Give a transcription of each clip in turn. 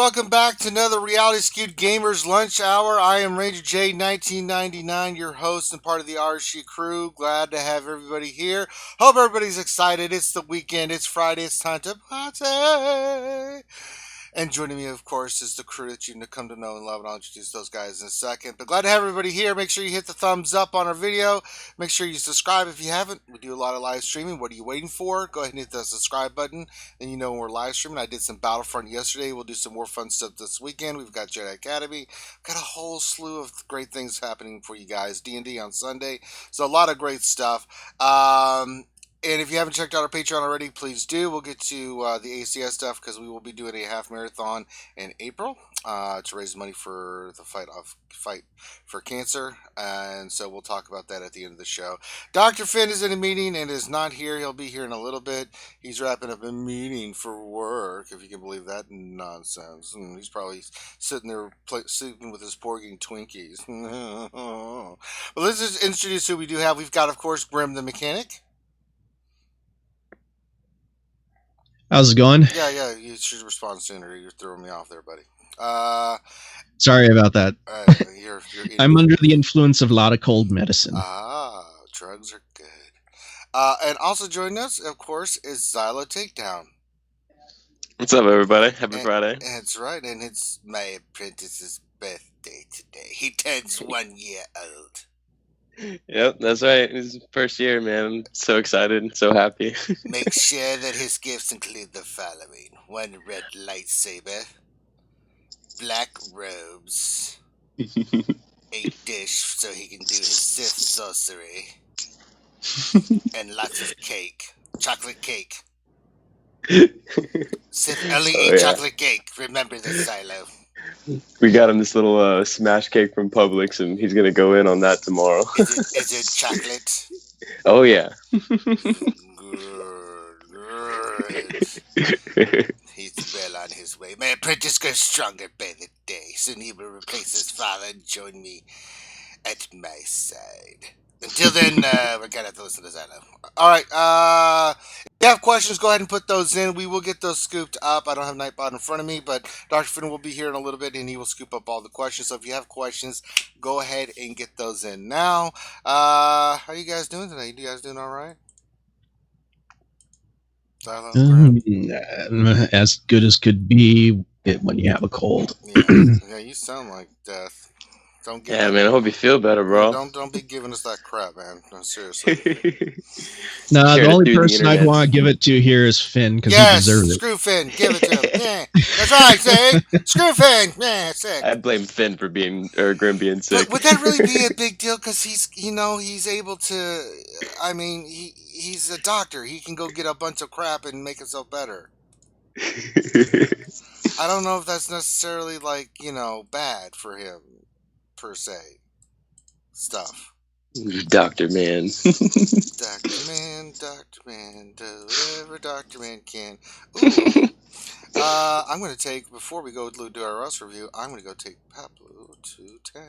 welcome back to another Reality Skewed Gamers Lunch Hour. I am Ranger J 1999, your host and part of the RSG crew. Glad to have everybody here. Hope everybody's excited. It's the weekend. It's Friday. It's time to party. And joining me, of course, is the crew that you come to know and love, and I'll introduce those guys in a second. But glad to have everybody here. Make sure you hit the thumbs up on our video. Make sure you subscribe if you haven't. We do a lot of live streaming. What are you waiting for? Go ahead and hit the subscribe button, and you know when we're live streaming. I did some Battlefront yesterday. We'll do some more fun stuff this weekend. We've got Jedi Academy. Got a whole slew of great things happening for you guys. D&D on Sunday. So a lot of great stuff. And if you haven't checked out our Patreon already, please do. We'll get to the ACS stuff because we will be doing a half marathon in April to raise money for the fight for cancer. And so we'll talk about that at the end of the show. Dr. Finn is in a meeting and is not here. He'll be here in a little bit. He's wrapping up a meeting for work, if you can believe that nonsense. And he's probably sitting there sleeping with his porgy Twinkies. Well, let's just introduce who we do have. We've got, of course, Grim the Mechanic. How's it going? Yeah. You should respond sooner. You're throwing me off there, buddy. Sorry about that. You're I'm under the influence of a lot of cold medicine. Drugs are good. And also joining us, of course, is Xylo Takedown. What's up, everybody? Happy Friday. That's right, and it's my apprentice's birthday today. He turns 1 year old. Yep, that's right. It's his first year, man. I'm so excited, so happy. Make sure that his gifts include the following: 1 red lightsaber, black robes, a dish so he can do his Sith sorcery, and lots of cake. Chocolate cake. Sith only eat chocolate cake. Remember this, Xylo. We got him this little smash cake from Publix, and he's going to go in on that tomorrow. Is it chocolate? Oh, yeah. Good. He's well on his way. My apprentice grows stronger by the day. Soon he will replace his father and join me at my side. Until then, we're going to have to listen to Xylo. All right. If you have questions, go ahead and put those in. We will get those scooped up. I don't have Nightbot in front of me, but Dr. Finn will be here in a little bit, and he will scoop up all the questions. So if you have questions, go ahead and get those in now. How are you guys doing today? You guys doing all right? As good as could be when you have a cold. Yeah, you sound like death. Man, I hope you feel better, bro. Don't be giving us that crap, man. No, seriously. The only person I'd want to give it to here is Finn, because he deserves it. Screw Finn. Give it to him. Yeah, that's right, say. Screw Finn. Yeah, sick. I blame Finn for Grim being sick. But would that really be a big deal? Because he's able to. I mean, he's a doctor. He can go get a bunch of crap and make himself better. I don't know if that's necessarily bad for him. Per se, stuff. Doctor Man. Doctor Man, does whatever Doctor Man can. Ooh. I'm going to take, before we go do our Russ review, I'm going to go take Pablo to 10.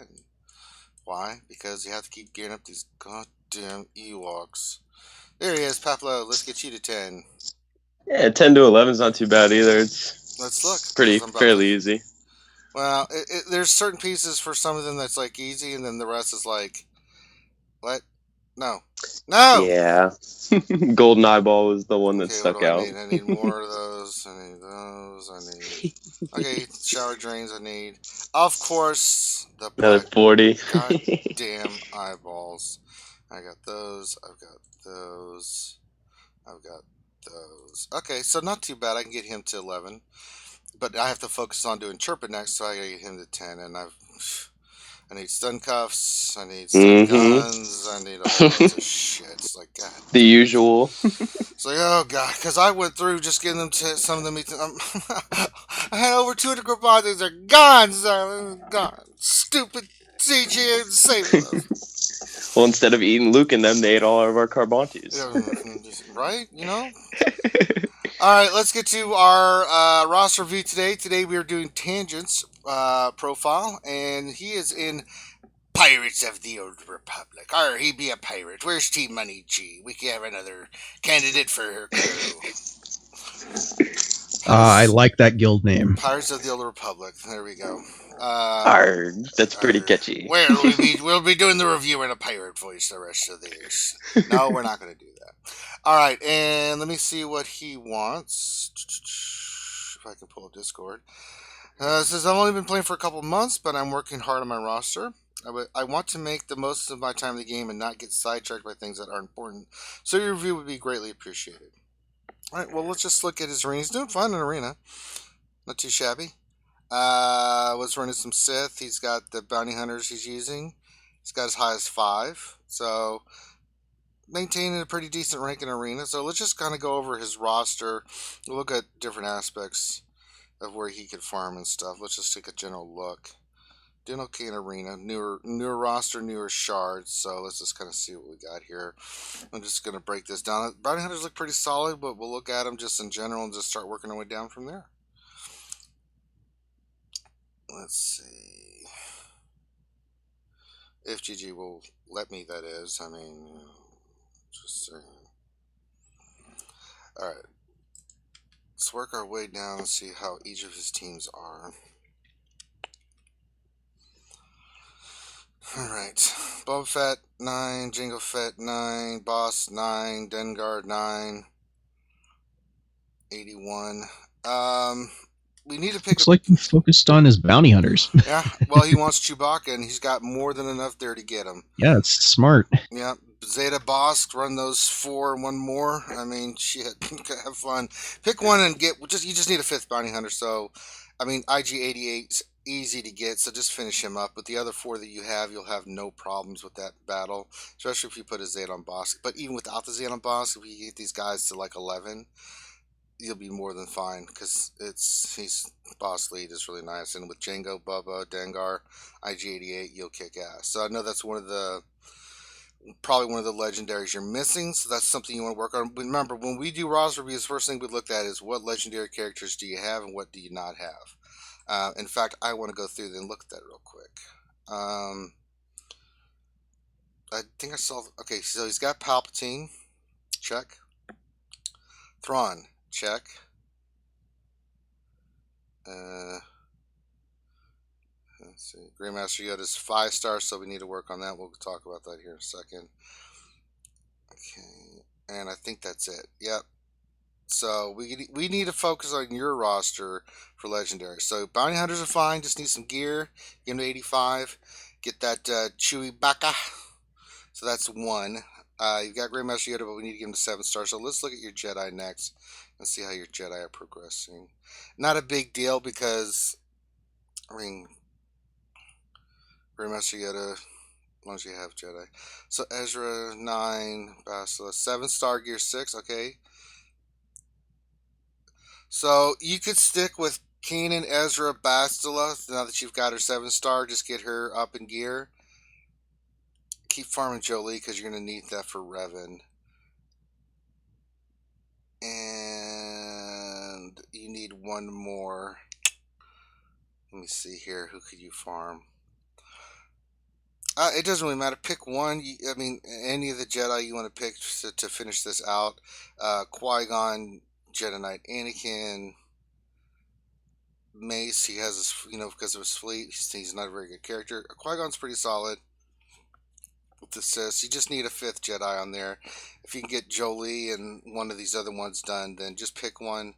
Why? Because you have to keep gearing up these goddamn Ewoks. There he is, Pablo. Let's get you to 10. Yeah, 10 to 11 is not too bad either. Let's look. Fairly easy. Well, there's certain pieces for some of them that's easy, and then the rest is what? No. Yeah. Golden Eyeball was the one that stuck out. I need more of those. I need those. Okay, shower drains. I need. Of course, another 40. Goddamn eyeballs. I got those. I've got those. I've got those. Okay, so not too bad. I can get him to 11. But I have to focus on doing Chirpin next, so I gotta get him to 10. And I need stun cuffs, I need stun guns, I need a whole bunch of shit. It's like, God. The usual. It's like, oh, God. Because I went through just getting them to some of them. I had over 200 group bodies. They're gone. Stupid CG and save those. Well, instead of eating Luke and them, they ate all of our Carbontes. Right? All right, let's get to our roster review today. Today we are doing Tangent's profile, and he is in Pirates of the Old Republic. Or he be a pirate. Where's Team Money G? We can have another candidate for her crew. I like that guild name. Pirates of the Old Republic. There we go. That's pretty catchy. We'll be doing the review in a pirate voice the rest of these. No, we're not going to do that. All right, and let me see what he wants. If I can pull up Discord. It says, I've only been playing for a couple months, but I'm working hard on my roster. I want to make the most of my time in the game and not get sidetracked by things that aren't important. So your review would be greatly appreciated. All right, well, let's just look at his arena. He's doing fine in arena. Not too shabby. Was running some Sith. He's got the bounty hunters he's using. He's got as high as 5. So maintaining a pretty decent rank in arena. So let's just kind of go over his roster. We'll look at different aspects of where he could farm and stuff. Let's just take a general look. Doing okay in arena. Newer roster, newer shards. So let's just kind of see what we got here. I'm just going to break this down. Bounty hunters look pretty solid, but we'll look at them just in general and just start working our way down from there. Let's see if GG will let me, that is. I mean, just saying. Alright. Let's work our way down and see how each of his teams are. Alright. Boba Fett 9, Jango Fett 9, Boss 9, Dengar 9, 81. We need to pick. Looks like he focused on his bounty hunters. Yeah, well, he wants Chewbacca, and he's got more than enough there to get him. Yeah, it's smart. Yeah, Zeta Bosk, run those 4 and 1 more. I mean, shit, have fun. Pick one and get. You just need a 5th bounty hunter. So, I mean, IG-88's easy to get, so just finish him up. But the other 4 that you have, you'll have no problems with that battle, especially if you put a Zeta on Bosk. But even without the Zeta on Bosk, if you get these guys to like 11. You'll be more than fine because he's boss lead is really nice, and with Jango, Bubba, Dengar, IG-88, you'll kick ass. So I know that's probably one of the legendaries you're missing. So that's something you want to work on. Remember, when we do roster reviews, first thing we look at is what legendary characters do you have and what do you not have. In fact, I want to go through and look at that real quick. I think I saw. Okay, so he's got Palpatine. Check. Thrawn. Check. Let's see. Grandmaster Yoda's 5 stars, so we need to work on that. We'll talk about that here in a second. Okay, and I think that's it. Yep. So we need to focus on your roster for legendary. So bounty hunters are fine. Just need some gear. Get them to 85. Get that Chewbacca. So that's 1. You've got Grandmaster Yoda, but we need to give him to 7 stars. So let's look at your Jedi next and see how your Jedi are progressing. Not a big deal because, I mean, Grandmaster Yoda, as long as you have Jedi. So Ezra 9, Bastila 7 star, Gear 6. Okay. So you could stick with Kanan, Ezra, Bastila. Now that you've got her 7 star, just get her up in gear. Keep farming Jolie because you're going to need that for Revan. And you need 1 more. Let me see here. Who could you farm? It doesn't really matter. Pick one. I mean, any of the Jedi you want to pick to finish this out. Qui-Gon, Jedi Knight Anakin, Mace. He has his, because of his fleet, he's not a very good character. Qui-Gon's pretty solid. With assist, you just need a 5th Jedi on there. If you can get Jolie and one of these other ones done, then just pick one.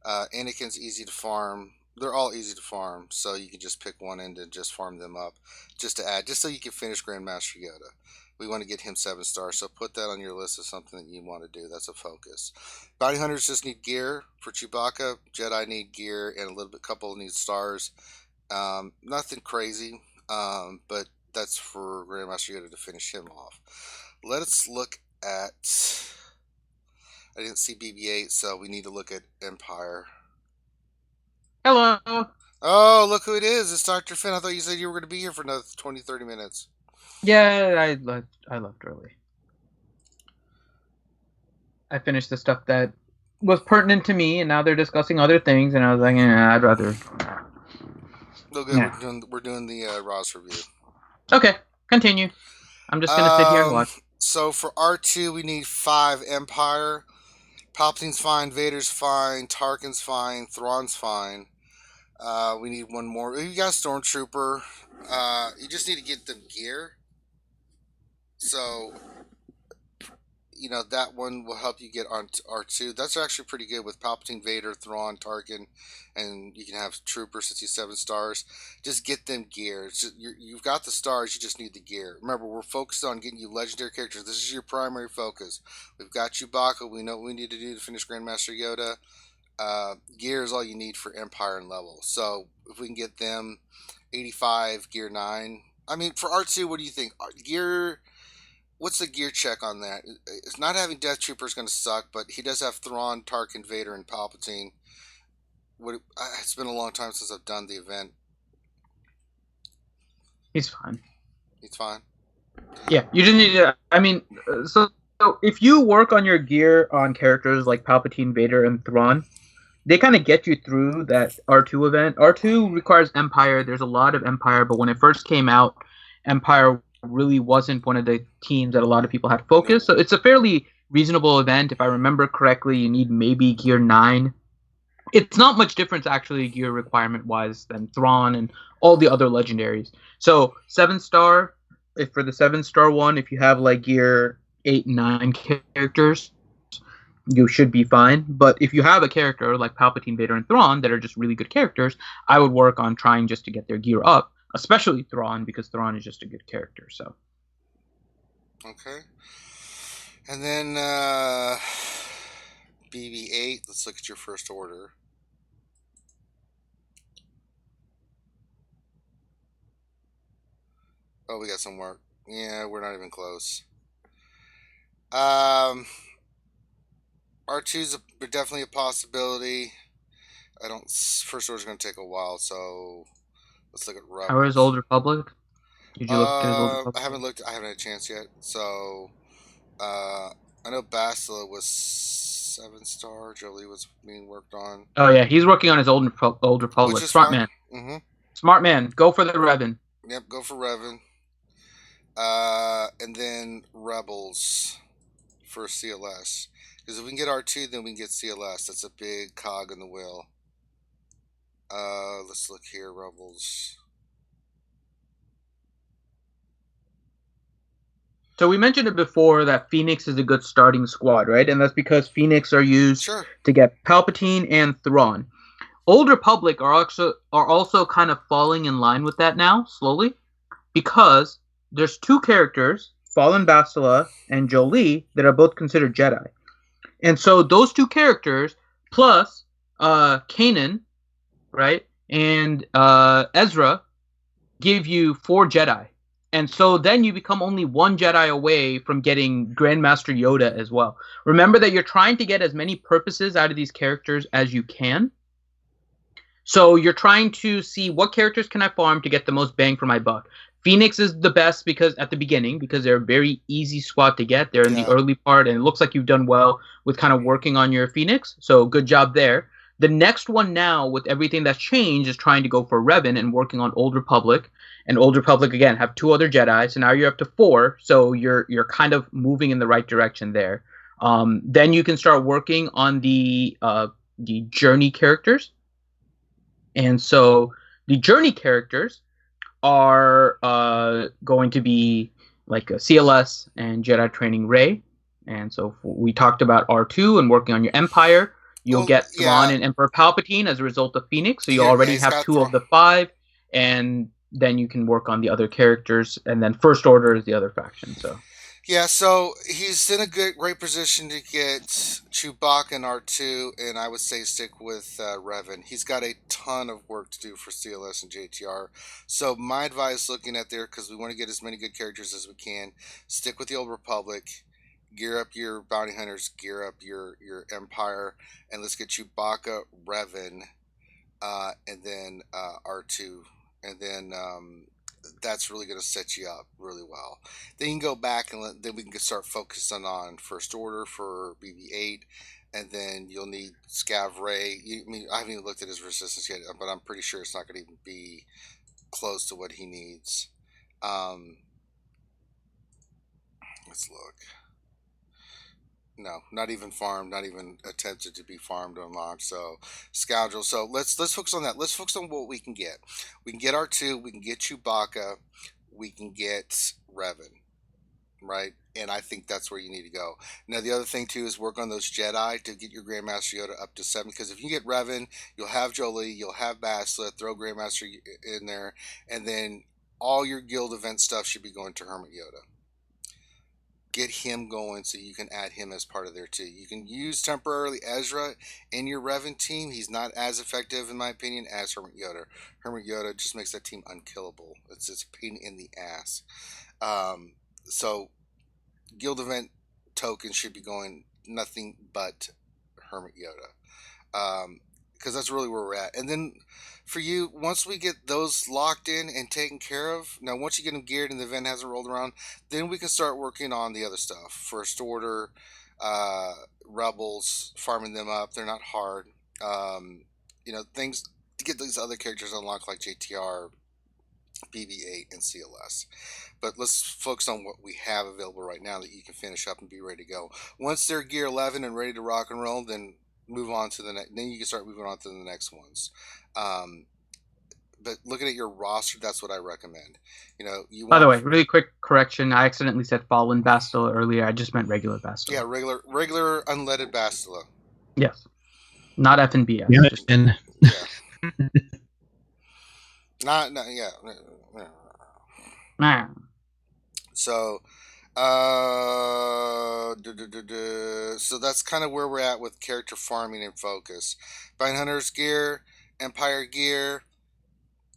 Anakin's easy to farm. They're all easy to farm, so you can just pick one and then just farm them up, just to add, just so you can finish Grandmaster Yoda. We want to get him 7 stars, so put that on your list of something that you want to do. That's a focus. Bounty hunters just need gear for Chewbacca. Jedi need gear and couple need stars. Nothing crazy, but that's for Grandmaster Yoda to finish him off. Let's look at. I didn't see BB-8, so we need to look at Empire. Hello. Oh, look who it is. It's Dr. Finn. I thought you said you were going to be here for another 20, 30 minutes. Yeah, I left early. I finished the stuff that was pertinent to me, and now they're discussing other things, and I was like, I'd rather. No good. Yeah. We're doing the Roz review. Okay, continue. I'm just going to sit here and watch. So for R2, we need 5 Empire. Palpatine's fine, Vader's fine, Tarkin's fine, Thrawn's fine. We need one more. You got Stormtrooper. You just need to get them gear. So, that one will help you get on R2. That's actually pretty good with Palpatine, Vader, Thrawn, Tarkin, and you can have Trooper since he's 7 stars. Just get them gear. You've got the stars, you just need the gear. Remember, we're focused on getting you legendary characters. This is your primary focus. We've got Chewbacca. We know what we need to do to finish Grandmaster Yoda. Gear is all you need for Empire and level. So if we can get them 85, gear 9. I mean, for R2, what do you think? Gear... What's the gear check on that? It's not having Death Trooper is going to suck, but he does have Thrawn, Tarkin, Vader, and Palpatine. It's been a long time since I've done the event. He's fine. He's fine. Yeah, you just need to. I mean, so if you work on your gear on characters like Palpatine, Vader, and Thrawn, they kind of get you through that R2 event. R2 requires Empire. There's a lot of Empire, but when it first came out, Empire really wasn't one of the teams that a lot of people had focused. So it's a fairly reasonable event. If I remember correctly, you need maybe gear 9. It's not much difference actually gear requirement wise than Thrawn and all the other legendaries. So 7-star, if for the 7-star one, if you have like gear 8 and 9 characters, you should be fine. But if you have a character like Palpatine, Vader, and Thrawn that are just really good characters, I would work on trying just to get their gear up. Especially Thrawn, because Thrawn is just a good character. So, okay, and then BB-8. Let's look at your first order. Oh, we got some work. Yeah, we're not even close. R2's definitely a possibility. First order's going to take a while, so. Let's look at Rebels. How is Old Republic? Did you look at his Old Republic? I haven't looked. I haven't had a chance yet. So, I know Bastila was 7-star. Jolie was being worked on. Oh yeah, he's working on his Old Republic. Smart man. Mm-hmm. Smart man. Go for the Revan. Yep, go for Revan. And then Rebels for CLS. Because if we can get R2, then we can get CLS. That's a big cog in the wheel. Let's look here, Rebels. So we mentioned it before that Phoenix is a good starting squad, right? And that's because Phoenix are used to get Palpatine and Thrawn. Old Republic are also kind of falling in line with that now, slowly, because there's 2 characters, Fallen Bastila and Jolie, that are both considered Jedi. And so those 2 characters, plus Kanan, right, and Ezra, give you 4 Jedi. And so then you become only 1 Jedi away from getting Grandmaster Yoda as well. Remember that you're trying to get as many purposes out of these characters as you can. So you're trying to see what characters can I farm to get the most bang for my buck. Phoenix is the best because at the beginning, because they're a very easy squad to get. They're in the early part, and it looks like you've done well with kind of working on your Phoenix. So good job there. The next one now, with everything that's changed, is trying to go for Revan and working on Old Republic. And Old Republic, again, have 2 other Jedi, so now you're up to 4, so you're kind of moving in the right direction there. Then you can start working on the Journey characters. And so the Journey characters are going to be like a CLS and Jedi Training Rey. And so we talked about R2 and working on your Empire. You'll get Thrawn and Emperor Palpatine as a result of Phoenix, so you already have 2 of the 5, and then you can work on the other characters, and then First Order is the other faction. So so he's in a great position to get Chewbacca and R2, and I would say stick with Revan. He's got a ton of work to do for CLS and JTR. So my advice, looking at there, because we want to get as many good characters as we can, stick with the Old Republic. Gear up your bounty hunters, gear up your Empire, and let's get Chewbacca, Revan, and then R2, and then that's really going to set you up really well. Then you can go back and then we can start focusing on First Order for BB-8, and then you'll need Scav Rey. I haven't even looked at his resistance yet, but I'm pretty sure it's not going to even be close to what he needs. Let's look. No, not even farmed, not even attempted to be farmed or unlocked. So scoundrel. So let's focus on that. Let's focus on what we can get. We can get R2. We can get Chewbacca. We can get Revan. Right, and I think that's where you need to go. Now, the other thing too is work on those Jedi to get your Grandmaster Yoda up to 7. Because if you get Revan, you'll have Jolie, you'll have Bastila. Throw Grandmaster in there, and then all your guild event stuff should be going to Hermit Yoda. Get him going so you can add him as part of there too. You can use temporarily Ezra in your Revan team. He's not as effective, in my opinion, as Hermit Yoda. Hermit Yoda just makes that team unkillable. It's a pain in the ass. So guild event tokens should be going nothing but Hermit Yoda, because that's really where we're at. And then for you, once we get those locked in and taken care of, now once you get them geared and the event hasn't rolled around, then we can start working on the other stuff. First Order, Rebels, farming them up. They're not hard. Things to get these other characters unlocked like JTR, BB-8, and CLS. But let's focus on what we have available right now that you can finish up and be ready to go. Once they're gear 11 and ready to rock and roll, then move on to the next. Then you can start moving on to the next ones. But looking at your roster, that's what I recommend. By the way, really quick correction. I accidentally said Fallen Bastila earlier. I just meant regular Bastila. Yeah, regular unleaded Bastila. Yes. Not F&B. Yeah, and not yeah. Nah. So, so that's kind of where we're at with character farming and focus. Bind Hunter's gear, Empire gear.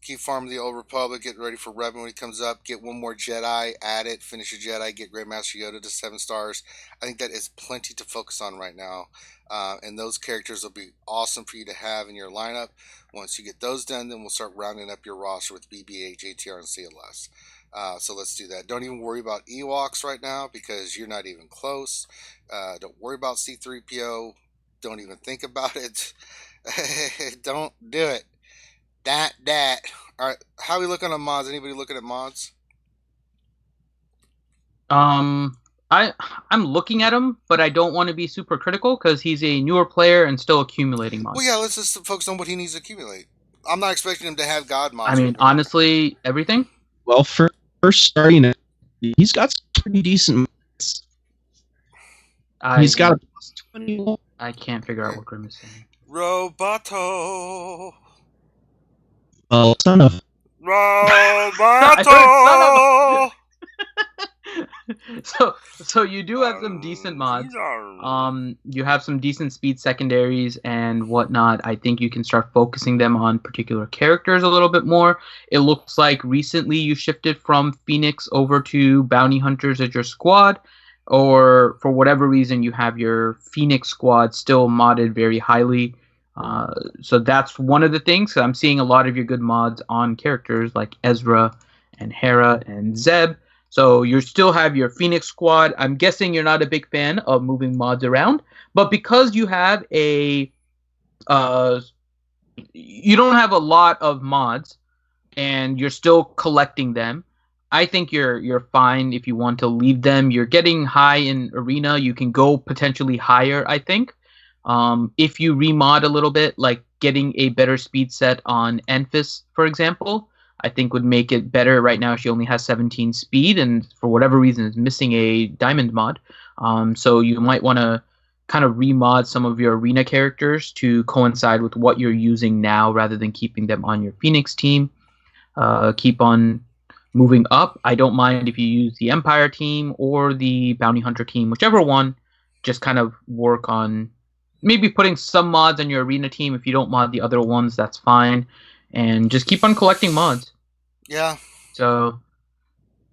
Keep farming the Old Republic. Get ready for Revan when he comes up. Get one more Jedi. Add it. Finish a Jedi. Get Grandmaster Yoda to 7 stars. I think that is plenty to focus on right now. And those characters will be awesome for you to have in your lineup. Once you get those done, then we'll start rounding up your roster with BB-8, JTR, and CLS. So let's do that. Don't even worry about Ewoks right now because you're not even close. Don't worry about C-3PO. Don't even think about it. Don't do it. That. All right. How are we looking at mods? Anybody looking at mods? I'm looking at him, but I don't want to be super critical because he's a newer player and still accumulating mods. Well, yeah. Let's just focus on what he needs to accumulate. I'm not expecting him to have God mods. I mean, honestly, everything. Well, for first starting, he's got some pretty decent mods. He's got a plus 21. I can't figure out what Grim is saying. Roboto. Oh, son of. Roboto. So you do have some decent mods. You have some decent speed secondaries and whatnot. I think you can start focusing them on particular characters a little bit more. It looks like recently you shifted from Phoenix over to Bounty Hunters as your squad, or for whatever reason you have your Phoenix squad still modded very highly. So that's one of the things. I'm seeing a lot of your good mods on characters like Ezra and Hera and Zeb. So you still have your Phoenix squad. I'm guessing you're not a big fan of moving mods around, but because you have you don't have a lot of mods and you're still collecting them, I think you're fine if you want to leave them. You're getting high in arena. You can go potentially higher, I think. If you remod a little bit, like getting a better speed set on Enfys, for example, I think would make it better. Right now, she only has 17 speed, and for whatever reason, is missing a diamond mod. So you might want to kind of remod some of your arena characters to coincide with what you're using now, rather than keeping them on your Phoenix team. Keep on moving up. I don't mind if you use the Empire team or the Bounty Hunter team, whichever one. Just kind of work on maybe putting some mods on your arena team. If you don't mod the other ones, that's fine. And just keep on collecting mods. Yeah. So,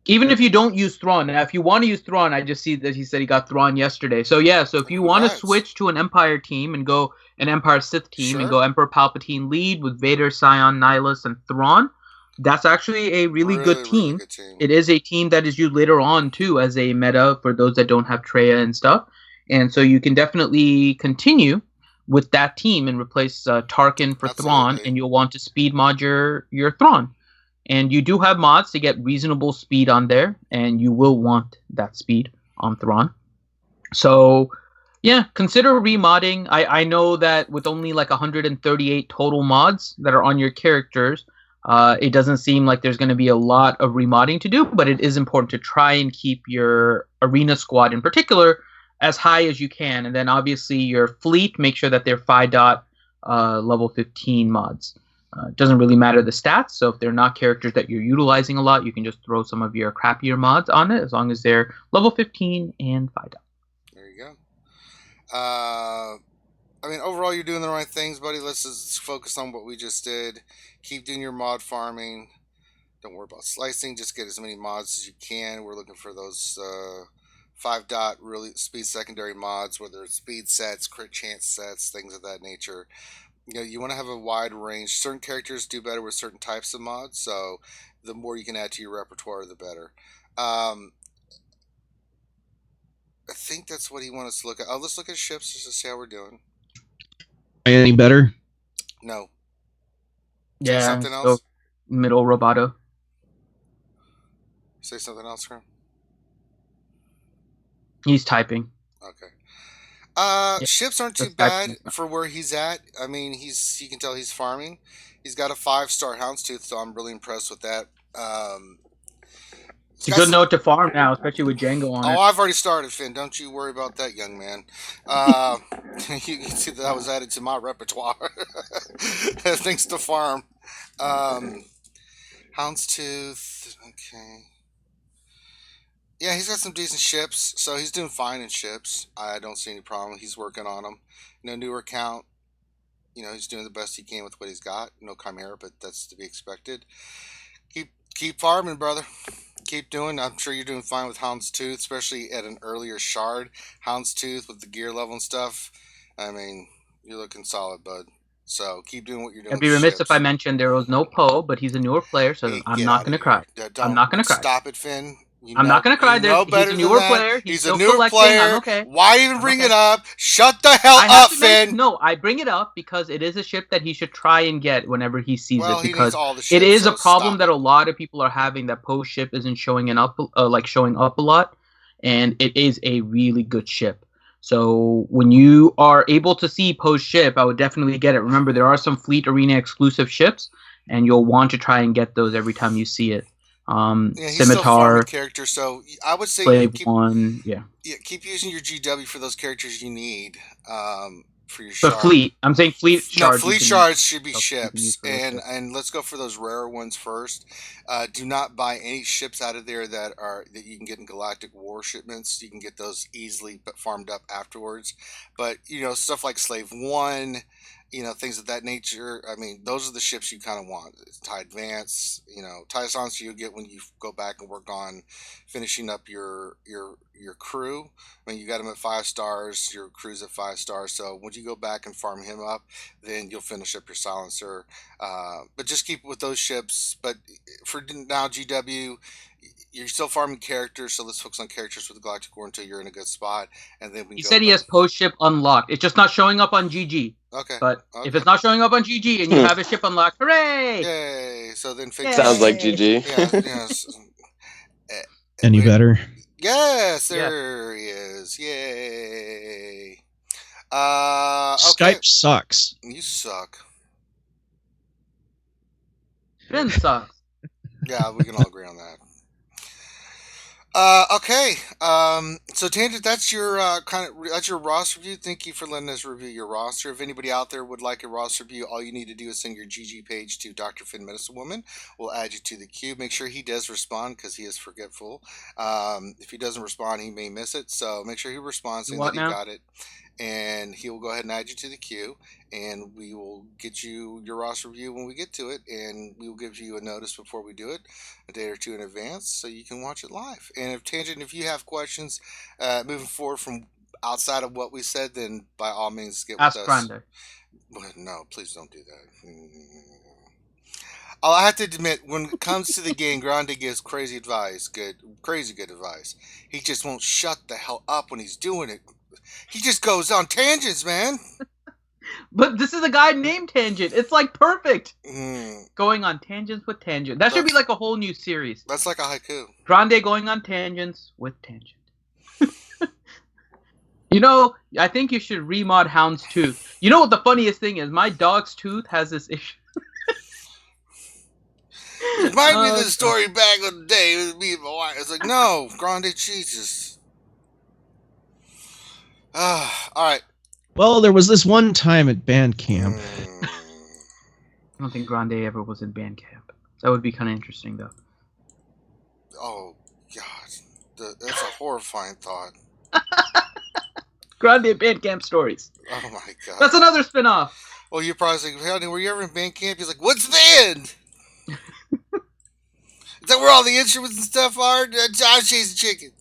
even if you don't use Thrawn, now if you want to use Thrawn, I just see that he said he got Thrawn yesterday. So yeah, so if you want to switch to an Empire team and go an Empire Sith team and go Emperor Palpatine lead with Vader, Sion, Nihilus, and Thrawn, that's actually a really good team. Really good team. It is a team that is used later on too as a meta for those that don't have Traya and stuff. And so you can definitely continue with that team and replace Tarkin for Thrawn, and you'll want to speed mod your Thrawn. And you do have mods to get reasonable speed on there, and you will want that speed on Thrawn. So Yeah, consider remodding. I know that with only like 138 total mods that are on your characters, it doesn't seem like there's going to be a lot of remodding to do, but it is important to try and keep your arena squad in particular as high as you can. And then obviously your fleet, make sure that they're 5 level 15 mods. It doesn't really matter the stats, so if they're not characters that you're utilizing a lot, you can just throw some of your crappier mods on it as long as they're level 15 and 5 dot. There you go. I mean, overall, you're doing the right things, buddy. Let's just focus on what we just did. Keep doing your mod farming. Don't worry about slicing. Just get as many mods as you can. We're looking for those 5 dot really speed secondary mods, whether it's speed sets, crit chance sets, things of that nature. You know, you want to have a wide range. Certain characters do better with certain types of mods, so the more you can add to your repertoire, the better. I think that's what he wants us to look at. Oh, let's look at ships just to see how we're doing. Any better? No. Yeah. Say something else? Middle Roboto. Say something else, Grim? He's typing. Okay. Yeah, ships aren't too bad for where he's at. I mean, you can tell he's farming. He's got a 5-star Houndstooth, so I'm really impressed with that. It's a good note to farm now, especially with Django on it. Oh, I've already started, Finn. Don't you worry about that, young man. You can see that was added to my repertoire. Things to farm. Houndstooth. Okay. Yeah, he's got some decent ships, so he's doing fine in ships. I don't see any problem. He's working on them. Newer count. He's doing the best he can with what he's got. No Chimera, but that's to be expected. Keep farming, brother. Keep doing. I'm sure you're doing fine with Houndstooth, especially at an earlier shard. Houndstooth with the gear level and stuff. I mean, you're looking solid, bud. So keep doing what you're doing. I'd be remiss if I mentioned there was no Poe, but he's a newer player, so I'm not going to cry. I'm not going to cry. Stop it, Finn. I'm not going to cry. He's a newer player. He's a newer player. Okay. Why even bring it up? Shut the hell up, Finn. No, I bring it up because it is a ship that he should try and get whenever he sees it. Because he needs all the ships, it is a problem that a lot of people are having, that Poe's ship isn't showing up a lot, and it is a really good ship. So when you are able to see Poe's ship, I would definitely get it. Remember, there are some Fleet Arena exclusive ships, and you'll want to try and get those every time you see it. He's Scimitar still character, so I would say keep using your GW for those characters you need for your shard. Fleet. I'm saying fleet shards. No, fleet shards should be ships, and let's go for those rarer ones first. Do not buy any ships out of there that you can get in Galactic War shipments. You can get those easily, but farmed up afterwards. But stuff like Slave 1. Things of that nature. I mean, those are the ships you kind of want. TIE Advance, TIE Assaults you get when you go back and work on finishing up your crew. When you got them at 5 stars, your crew's at 5 stars. So once you go back and farm him up, then you'll finish up your Silencer. But just keep with those ships. But for now, GW, you're still farming characters, so let's focus on characters with the Galactic War until you're in a good spot, and then he said he has Poe's ship unlocked. It's just not showing up on GG. Okay. But if it's not showing up on GG and you have a ship unlocked, hooray! Yay! So then sounds like GG. Yeah, yes. Any better? Yes, there he is. Yay! Skype sucks. You suck. Finn sucks. Yeah, we can all agree on that. Okay. So Tangent, that's your that's your roster review. Thank you for letting us review your roster. If anybody out there would like a roster review, all you need to do is send your GG page to Dr. Finn Medicine Woman. We'll add you to the queue. Make sure he does respond because he is forgetful. If he doesn't respond, he may miss it. So make sure he responds and that he got it. And he will go ahead and add you to the queue, and we will get you your roster review when we get to it, and we will give you a notice before we do it, a day or two in advance, so you can watch it live. And if you have questions moving forward from outside of what we said, then by all means get with us. Grande. No, please don't do that. I have to admit, when it comes to the game, Grande gives crazy good advice. He just won't shut the hell up when he's doing it. He just goes on tangents, man. But this is a guy named Tangent. It's like perfect. Going on tangents with Tangent. That should be like a whole new series. That's like a haiku. Grande going on tangents with Tangent. You know, I think you should remod Hound's tooth. You know what the funniest thing is? My dog's tooth has this issue. Remind me of the story back in the day with me and my wife. It's like, no, Grande Jesus. All right. Well, there was this one time at band camp. I don't think Grande ever was in band camp. That would be kind of interesting, though. Oh, God. That's a horrifying thought. Grande band camp stories. Oh, my God. That's another spinoff. Well, you're probably saying, Honey, were you ever in band camp? He's like, what's band? Is that where all the instruments and stuff are? Josh chasing chicken.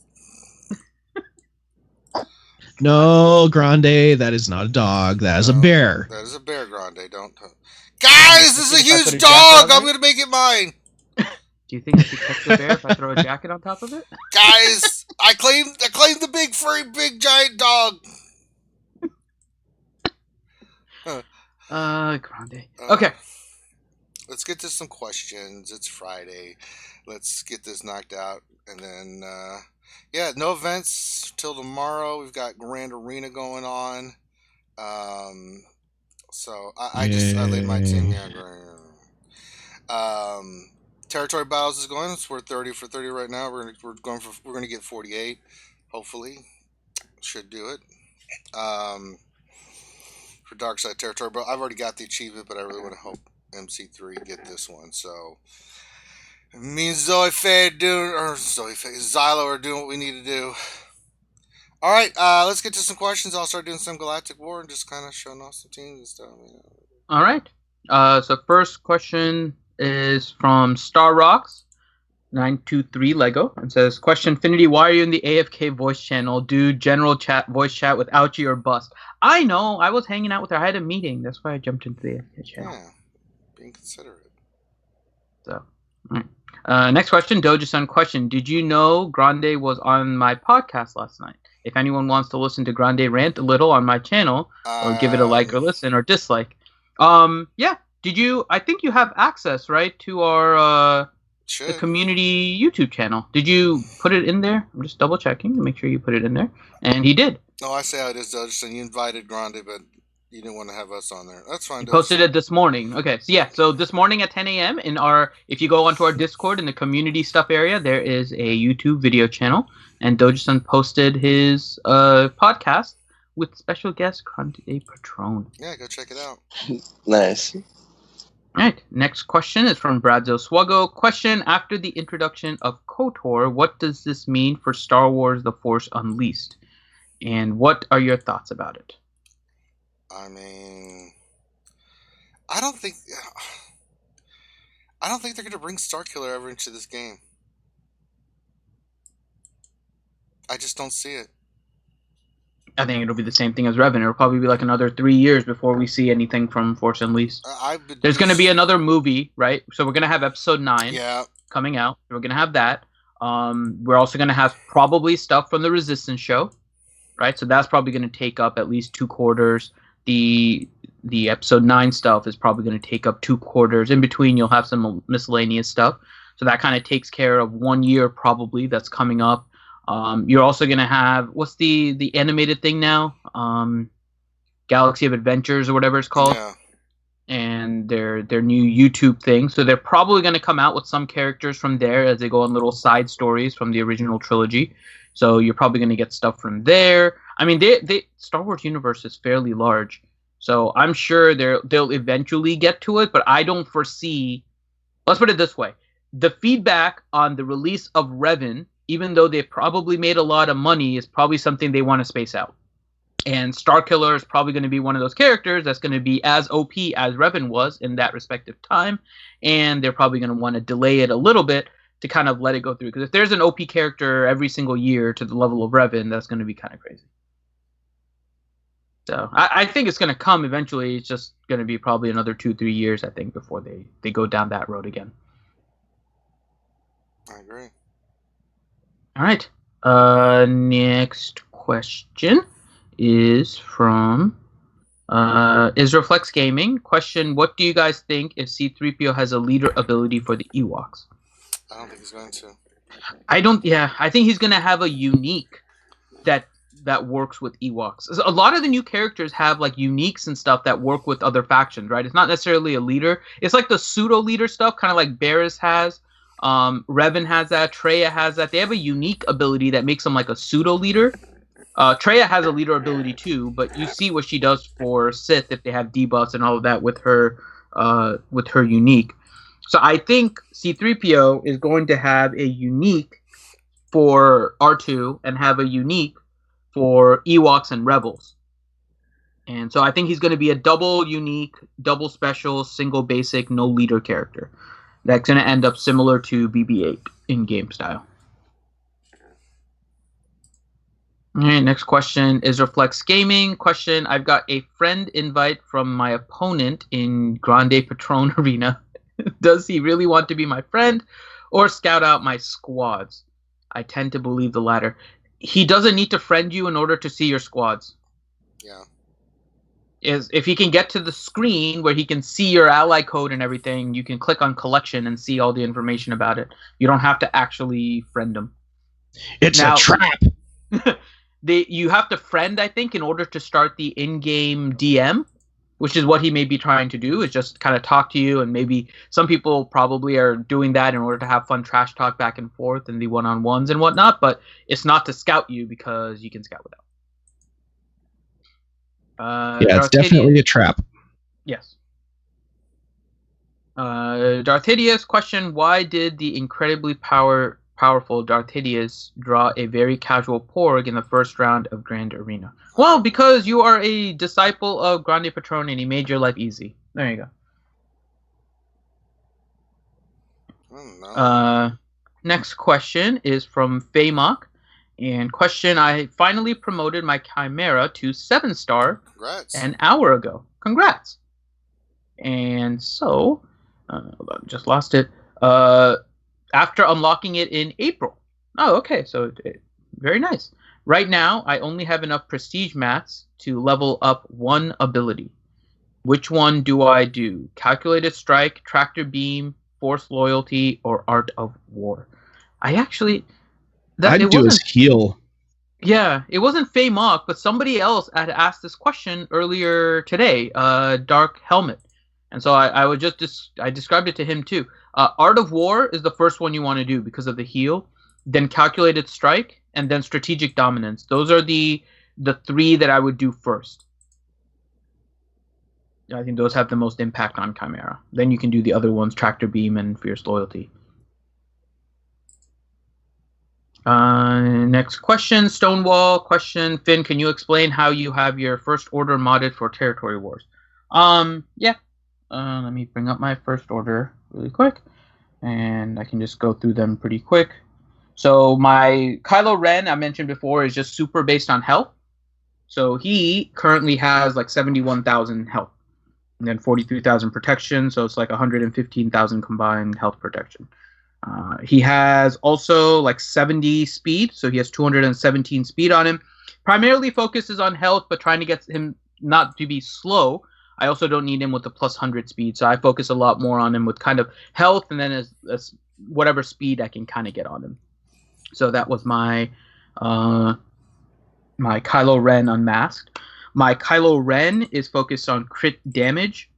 No, Grande, that is not a dog. That is a bear. That is a bear, Grande. Don't. Guys, this is a huge dog. I'm going to make it mine. Do you think I should catch the bear if I throw a jacket on top of it? Guys, I claim the big furry, big giant dog. Grande. Okay. Let's get to some questions. It's Friday. Let's get this knocked out, and then no events till tomorrow. We've got Grand Arena going on. So I laid my team here. Territory battles is going. We're 30 for 30 right now. We're gonna get 48. Hopefully, should do it. For Dark Side Territory, but I've already got the achievement. But I really want to help MC3 get this one. So me and Xylo are doing what we need to do. All right, let's get to some questions. I'll start doing some Galactic War and just kind of showing off some teams and stuff. All right. So first question is from Star Rocks 923 Lego. It says, question, Finity, why are you in the AFK voice channel? Do general voice chat with Ouchie or Bust? I know. I was hanging out with her. I had a meeting. That's why I jumped into the AFK channel. Yeah, being considerate. So, all right. Next question, Doja-san question. Did you know Grande was on my podcast last night? If anyone wants to listen to Grande rant a little on my channel, or give it a like or listen or dislike. Yeah. Did you? I think you have access, right, to our the community YouTube channel. Did you put it in there? I'm just double checking to make sure you put it in there. And he did. No, I say how it is, Doja-san. You invited Grande, but you didn't want to have us on there. That's fine. You posted it this morning. Okay, so yeah, so this morning at 10 a.m. in if you go onto our Discord in the community stuff area, there is a YouTube video channel, and Doja-san posted his podcast with special guest Grande Patron. Yeah, go check it out. Nice. All right, next question is from Bradzo Swuggo. Question, after the introduction of KOTOR, what does this mean for Star Wars The Force Unleashed? And what are your thoughts about it? I mean, I don't think they're going to bring Starkiller ever into this game. I just don't see it. I think it'll be the same thing as Revan. It'll probably be like another 3 years before we see anything from Force Unleashed. There's going to be another movie, right? So we're going to have episode 9 coming out. We're going to have that. We're also going to have probably stuff from the Resistance show, right? So that's probably going to take up at least 2 quarters. The episode 9 stuff is probably going to take up 2 quarters. In between, you'll have some miscellaneous stuff. So that kind of takes care of 1 year probably that's coming up. You're also going to have, what's the animated thing now? Galaxy of Adventures or whatever it's called. Yeah. And their new YouTube thing. So they're probably going to come out with some characters from there as they go on little side stories from the original trilogy. So you're probably going to get stuff from there. I mean, Star Wars universe is fairly large. So I'm sure they'll eventually get to it, but I don't foresee... Let's put it this way. The feedback on the release of Revan, even though they probably made a lot of money, is probably something they want to space out. And Starkiller is probably going to be one of those characters that's going to be as OP as Revan was in that respective time. And they're probably going to want to delay it a little bit to kind of let it go through. Because if there's an OP character every single year to the level of Revan, that's going to be kind of crazy. So I think it's going to come eventually. It's just going to be probably another 2-3 years, I think, before they go down that road again. I agree. All right. Next question is from Israelflex Gaming. Question, what do you guys think if C-3PO has a leader ability for the Ewoks? I don't think he's going to. I think he's going to have a unique that that works with Ewoks. A lot of the new characters have like uniques and stuff that work with other factions, right? It's not necessarily a leader. It's like the pseudo leader stuff, kind of like Barris has. Revan has that. Traya has that. They have a unique ability that makes them like a pseudo leader. Traya has a leader ability too, but you see what she does for Sith if they have debuffs and all of that with her unique. So I think C-3PO is going to have a unique for R2 and have a unique for Ewoks and Rebels. And so I think he's going to be a double unique, double special, single basic, no leader character. That's going to end up similar to BB-8 in game style. All right, next question is Reflex Gaming. Question, I've got a friend invite from my opponent in Grande Patron Arena. Does he really want to be my friend or scout out my squads? I tend to believe the latter. He doesn't need to friend you in order to see your squads. Yeah. If he can get to the screen where he can see your ally code and everything, you can click on collection and see all the information about it. You don't have to actually friend him. It's a trap. You have to friend, I think, in order to start the in-game DM, which is what he may be trying to do, is just kind of talk to you, and maybe some people probably are doing that in order to have fun trash talk back and forth in the one-on-ones and whatnot, but it's not to scout you because you can scout without. Yeah, it's definitely a trap. Yes. Darth Hideous question, why did the incredibly powerful Darth Hideous draw a very casual Porg in the first round of Grand Arena? Well, because you are a disciple of Grande Patron and he made your life easy. There you go. Next question is from Faymok. And question, I finally promoted my Chimera to 7-star an hour ago. Congrats. And so, hold on, just lost it. After unlocking it in April. Oh, okay. So, very nice. Right now, I only have enough prestige mats to level up one ability. Which one do I do? Calculated Strike, Tractor Beam, Force Loyalty, or Art of War? I actually... I'd do his heal. Yeah, it wasn't Faymok, but somebody else had asked this question earlier today, Dark Helmet. And so I described it to him too. Art of War is the first one you want to do because of the heal, then Calculated Strike, and then Strategic Dominance. Those are the three that I would do first. I think those have the most impact on Chimera. Then you can do the other ones, Tractor Beam and Fierce Loyalty. Next question, Stonewall question. Finn, can you explain how you have your First Order modded for Territory Wars? Yeah. Let me bring up my First Order really quick, and I can just go through them pretty quick. So my Kylo Ren, I mentioned before, is just super based on health. So he currently has like 71,000 health, and then 43,000 protection, so it's like 115,000 combined health protection. He has also like 70 speed, so he has 217 speed on him. Primarily focuses on health, but trying to get him not to be slow. I also don't need him with the plus 100 speed, so I focus a lot more on him with kind of health, and then as whatever speed I can kind of get on him. So that was my my Kylo Ren unmasked. My Kylo Ren is focused on crit damage.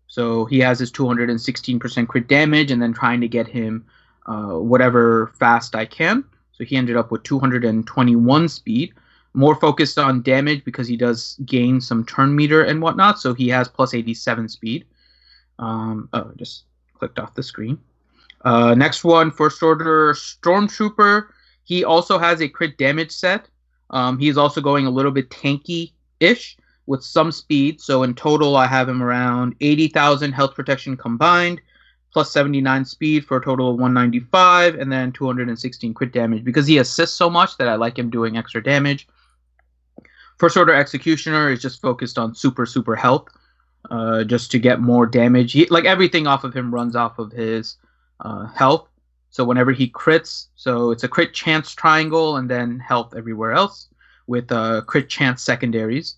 So he has his 216% crit damage, and then trying to get him whatever fast I can. So he ended up with 221 speed. More focused on damage because he does gain some turn meter and whatnot. So he has plus 87 speed. Just clicked off the screen. Next one, First Order Stormtrooper. He also has a crit damage set. He's also going a little bit tanky-ish with some speed. So in total, I have him around 80,000 health protection combined, plus 79 speed for a total of 195, and then 216 crit damage. Because he assists so much that I like him doing extra damage. First Order Executioner is just focused on super health, just to get more damage. Like everything off of him runs off of his health. So whenever he crits, so it's a crit chance triangle and then health everywhere else with crit chance secondaries.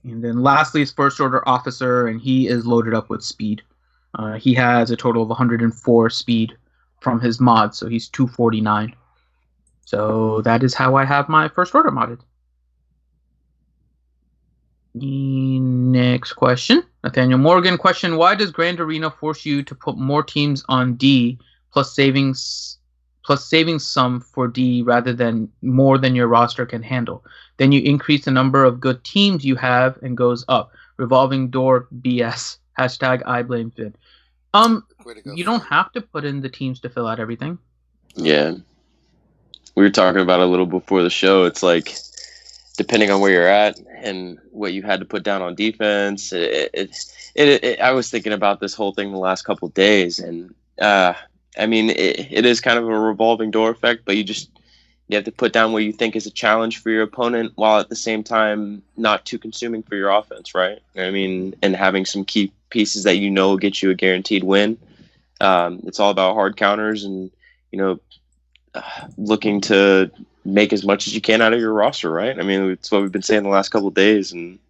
And then lastly is First Order Officer, and he is loaded up with speed. He has a total of 104 speed from his mod, so he's 249. So that is how I have my First Order modded. Next question. Nathaniel Morgan question: why does Grand Arena force you to put more teams on D plus saving some for D rather than more than your roster can handle? Then you increase the number of good teams you have and goes up. Revolving door BS. Hashtag I blame Finn. You don't have to put in the teams to fill out everything. Yeah. We were talking about it a little before the show. It's like, depending on where you're at and what you had to put down on defense, I was thinking about this whole thing the last couple of days, and I mean, it is kind of a revolving door effect, but you have to put down what you think is a challenge for your opponent while at the same time not too consuming for your offense, right? I mean, and having some key pieces that will get you a guaranteed win. It's all about hard counters and, looking to make as much as you can out of your roster, right? I mean, it's what we've been saying the last couple of days, and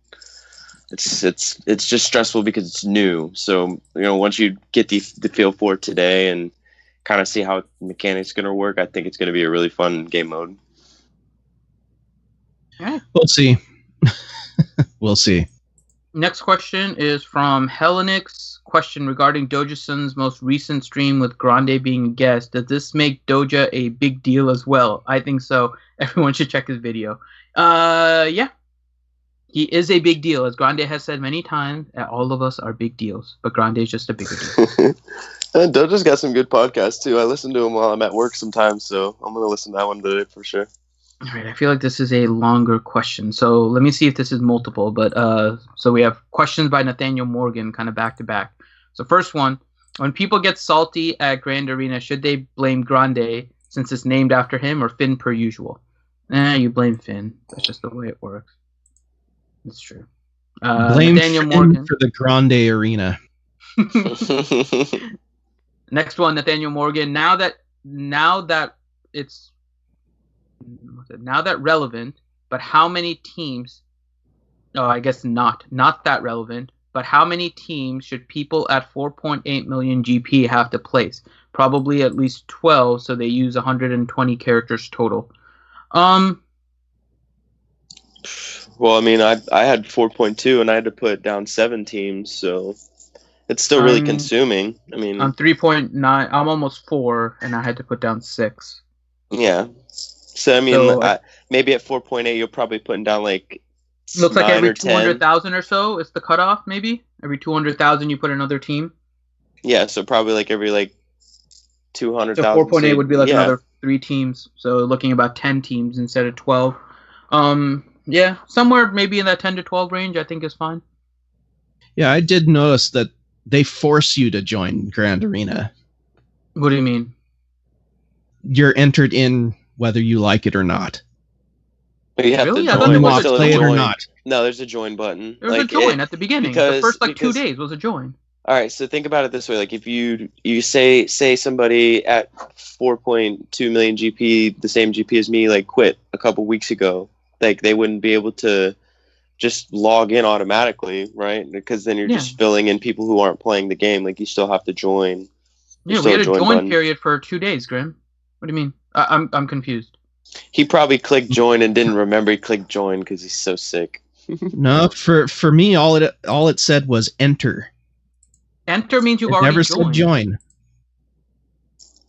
it's just stressful because it's new. So, once you get the feel for it today and kind of see how the mechanics going to work, I think it's going to be a really fun game mode. We'll see. We'll see. Next question is from Helenix. Question regarding Doja-san's most recent stream with Grande being a guest. Does this make Doja a big deal as well? I think so. Everyone should check his video. Yeah. He is a big deal. As Grande has said many times, all of us are big deals. But Grande is just a bigger deal. And Doja's got some good podcasts, too. I listen to him while I'm at work sometimes, so I'm going to listen to that one today for sure. All right, I feel like this is a longer question, so let me see if this is multiple. But so we have questions by Nathaniel Morgan, kind of back to back. So first one: when people get salty at Grand Arena, should they blame Grande since it's named after him, or Finn per usual? You blame Finn. That's just the way it works. It's true. Blame Nathaniel Finn Morgan for the Grande Arena. Next one, Nathaniel Morgan. Now that relevant, but how many teams? Oh, I guess not that relevant. But how many teams should people at 4.8 million GP have to place? Probably at least 12, so they use 120 characters total. Well, I mean, I had 4.2 and I had to put down 7 teams, so it's still really consuming. I mean, I'm 3.9. I'm almost 4, and I had to put down 6. Yeah. So I mean, maybe at 4.8, you're probably putting down like. Looks like every 200,000 or so is the cutoff. Maybe every 200,000 you put another team. Yeah, so probably like every 200,000. So 4.8 would be another 3 teams. So looking about 10 teams instead of 12. Yeah, somewhere maybe in that 10 to 12 range, I think is fine. Yeah, I did notice that they force you to join Grand Arena. What do you mean? You're entered in whether you like it or not. You have really? to join. You want to play it or not. No, there's a join button. There was a join at the beginning. The first 2 days was a join. All right, so think about it this way: like if you say somebody at 4.2 million GP, the same GP as me, quit a couple weeks ago, they wouldn't be able to just log in automatically, right? Because then you're just filling in people who aren't playing the game. You still have to join. Yeah, we had a join period for 2 days, Grim. What do you mean? I'm confused. He probably clicked join and didn't remember he clicked join because he's so sick. No, for me, all it said was enter. Enter means you've it already never joined. Said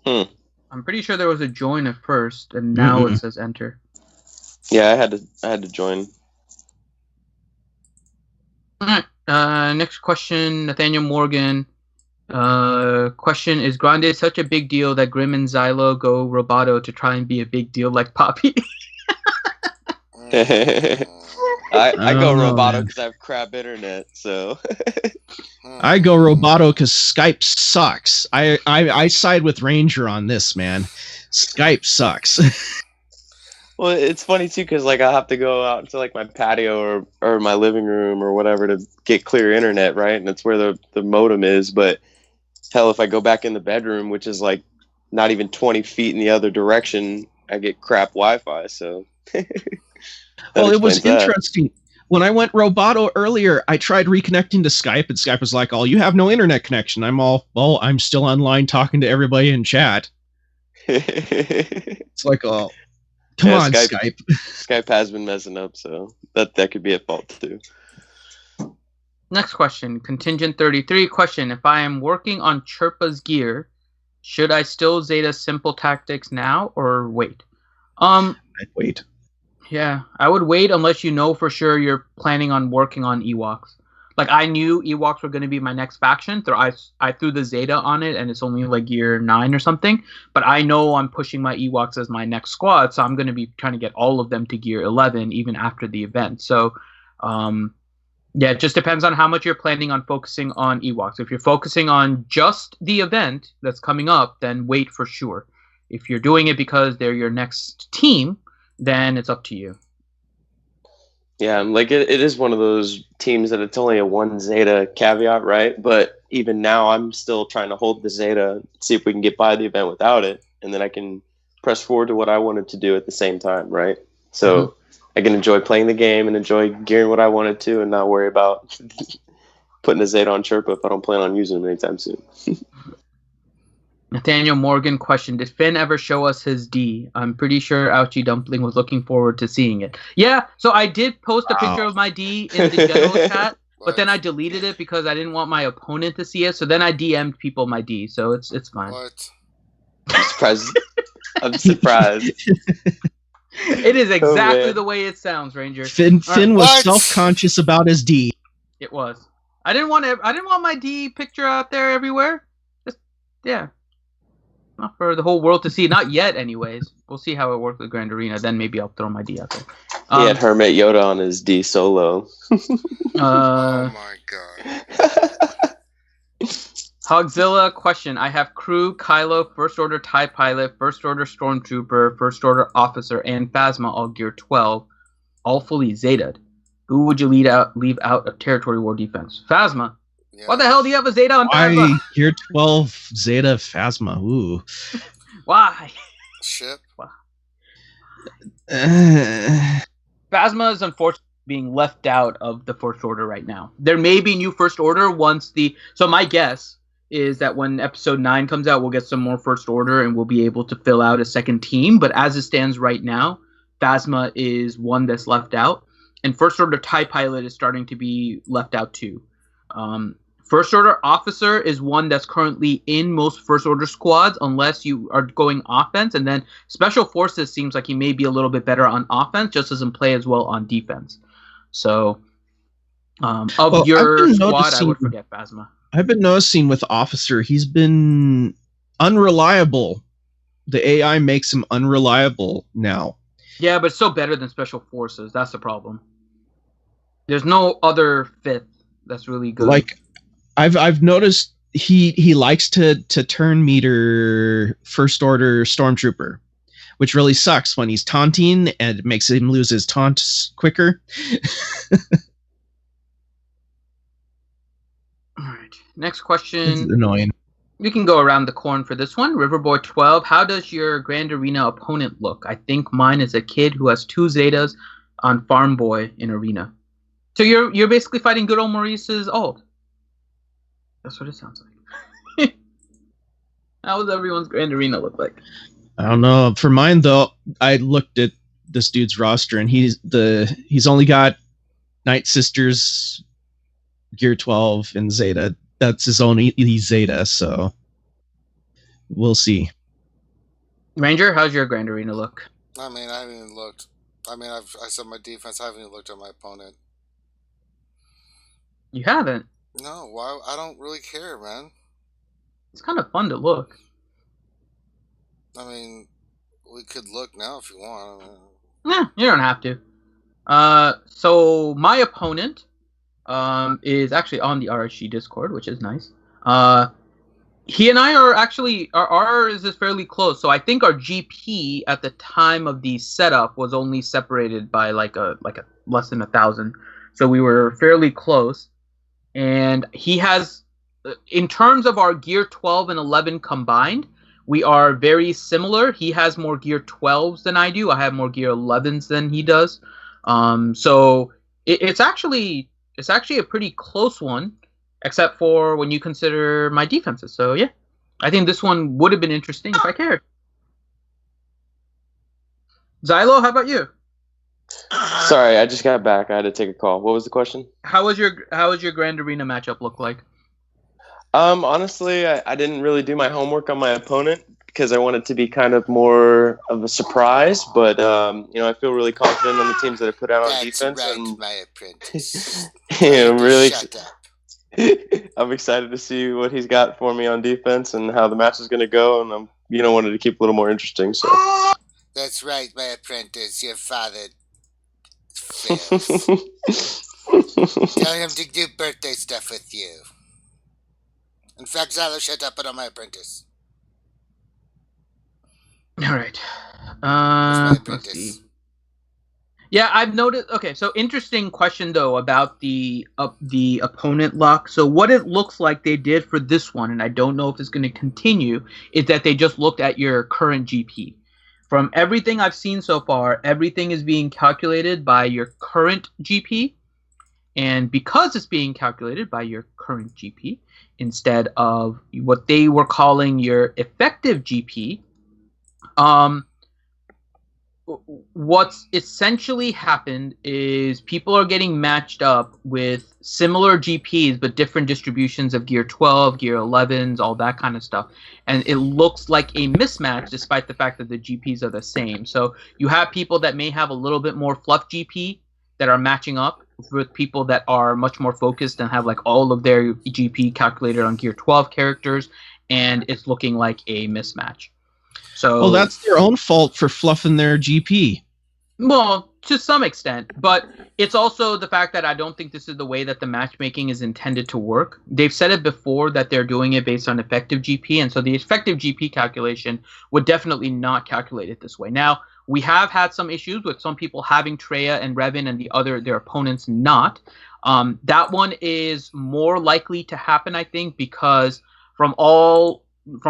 join. I'm pretty sure there was a join at first, and now it says enter. Yeah, I had to join. All right. Next question, Nathaniel Morgan. Question: is Grande such a big deal that Grim and Xylo go Roboto to try and be a big deal like Poppy? I go Roboto because I have crap internet, so. I go Roboto because Skype sucks. I side with Ranger on this, man. Skype sucks. Well, it's funny too because I have to go out to my patio or my living room or whatever to get clear internet, right? And that's where the modem is. But hell, if I go back in the bedroom, which is not even 20 feet in the other direction, I get crap Wi-Fi. So. Well, it was interesting. When I went Roboto earlier, I tried reconnecting to Skype, and Skype was like, "Oh, you have no internet connection." I'm still online talking to everybody in chat. It's like, oh, come on, Skype. Skype has been messing up, so that could be at fault too. Next question, Contingent 33 question. If I am working on Chirpa's gear, should I still Zeta simple tactics now or wait? I'd wait. Yeah, I would wait unless you know for sure you're planning on working on Ewoks. Like, I knew Ewoks were going to be my next faction. I threw the Zeta on it, and it's only like gear 9 or something. But I know I'm pushing my Ewoks as my next squad, so I'm going to be trying to get all of them to gear 11 even after the event. So, yeah, it just depends on how much you're planning on focusing on Ewoks. If you're focusing on just the event that's coming up, then wait for sure. If you're doing it because they're your next team, then it's up to you. Yeah, like it is one of those teams that it's only a 1 Zeta caveat, right? But even now, I'm still trying to hold the Zeta, see if we can get by the event without it, and then I can press forward to what I wanted to do at the same time, right? So I can enjoy playing the game and enjoy gearing what I wanted to and not worry about putting a Zeta on Chirpa if I don't plan on using them anytime soon. Nathaniel Morgan question, did Finn ever show us his D? I'm pretty sure Ouchie Dumpling was looking forward to seeing it. Yeah, so I did post a picture of my D in the general chat, but then I deleted it because I didn't want my opponent to see it, so then I DM'd people my D, so it's fine. What? I'm surprised. I'm surprised. It is exactly the way it sounds, Ranger. Finn was self-conscious about his D. It was. I didn't want my D picture out there everywhere. Just, yeah. Not for the whole world to see. Not yet, anyways. We'll see how it works with Grand Arena. Then maybe I'll throw my D out there. He had Hermit Yoda on his D solo. Oh my god. Hogzilla question. I have Crew, Kylo, First Order TIE Pilot, First Order Stormtrooper, First Order Officer, and Phasma all gear 12, all fully Zeta'd. Who would you leave out of Territory War Defense? Phasma. Yeah. What the hell do you have a Zeta on Phasma? Gear 12 Zeta Phasma. Ooh. Why? Shit. Phasma is unfortunately being left out of the First Order right now. There may be new First Order once so my guess is that when Episode 9 comes out, we'll get some more First Order and we'll be able to fill out a second team. But as it stands right now, Phasma is one that's left out. And First Order TIE Pilot is starting to be left out too. First Order Officer is one that's currently in most First Order squads unless you are going offense. And then Special Forces seems like he may be a little bit better on offense, just doesn't play as well on defense. So, your squad, I would forget Phasma. I've been noticing with Officer, he's been unreliable. The AI makes him unreliable now. Yeah, but it's still better than Special Forces. That's the problem. There's no other fifth that's really good. Like, I've noticed he likes to turn meter First Order Stormtrooper, which really sucks when he's taunting and it makes him lose his taunts quicker. All right. Next question. It's annoying. We can go around the corn for this one. Riverboy 12. How does your Grand Arena opponent look? I think mine is a kid who has 2 Zetas on Farm Boy in Arena. So you're basically fighting good old Maurice's ult. That's what it sounds like. How does everyone's Grand Arena look like? I don't know. For mine though, I looked at this dude's roster and he's only got Night Sisters, Gear 12, and Zeta. That's his own Zeta, so we'll see. Ranger, how's your Grand Arena look? I mean, I haven't even looked. I mean, I said my defense. I haven't even looked at my opponent. You haven't? No, why? I don't really care, man. It's kind of fun to look. I mean, we could look now if you want. Nah, you don't have to. So my opponent is actually on the RSG Discord, which is nice. He and I are actually ours is fairly close. So I think our GP at the time of the setup was only separated by like a less than 1,000. So we were fairly close. And he has, in terms of our Gear 12 and 11 combined, we are very similar. He has more Gear 12s than I do. I have more Gear 11s than he does. So it's actually a pretty close one, except for when you consider my defenses. So yeah, I think this one would have been interesting if I cared. Xylo, how about you? Sorry, I just got back. I had to take a call. What was the question? How was your Grand Arena matchup look like? Honestly, I didn't really do my homework on my opponent because I wanted to be kind of more of a surprise. But I feel really confident on the teams that I put out on defense. Right, and my apprentice. I'm really Shut up. I'm excited to see what he's got for me on defense and how the match is going to go. And I'm wanted to keep it a little more interesting. So that's right, my apprentice. Your father fails. Tell him to do birthday stuff with you. In fact, Zylo, shut up, put on my apprentice. All right. My apprentice. Let's see. Yeah, I've noticed. Okay, so interesting question though about the opponent luck. So what it looks like they did for this one, and I don't know if it's going to continue, is that they just looked at your current GP. From everything I've seen so far, everything is being calculated by your current GP, and because it's being calculated by your current GP instead of what they were calling your effective GP, what's essentially happened is people are getting matched up with similar GPs but different distributions of gear 12, gear 11s, all that kind of stuff. And it looks like a mismatch despite the fact that the GPs are the same. So you have people that may have a little bit more fluff GP that are matching up with people that are much more focused and have like all of their GP calculated on gear 12 characters, and it's looking like a mismatch. So, well, that's their own fault for fluffing their GP. Well, to some extent, but it's also the fact that I don't think this is the way that the matchmaking is intended to work. They've said it before that they're doing it based on effective GP, and so the effective GP calculation would definitely not calculate it this way. Now, we have had some issues with some people having Treya and Revan and their opponents not. That one is more likely to happen, I think, because from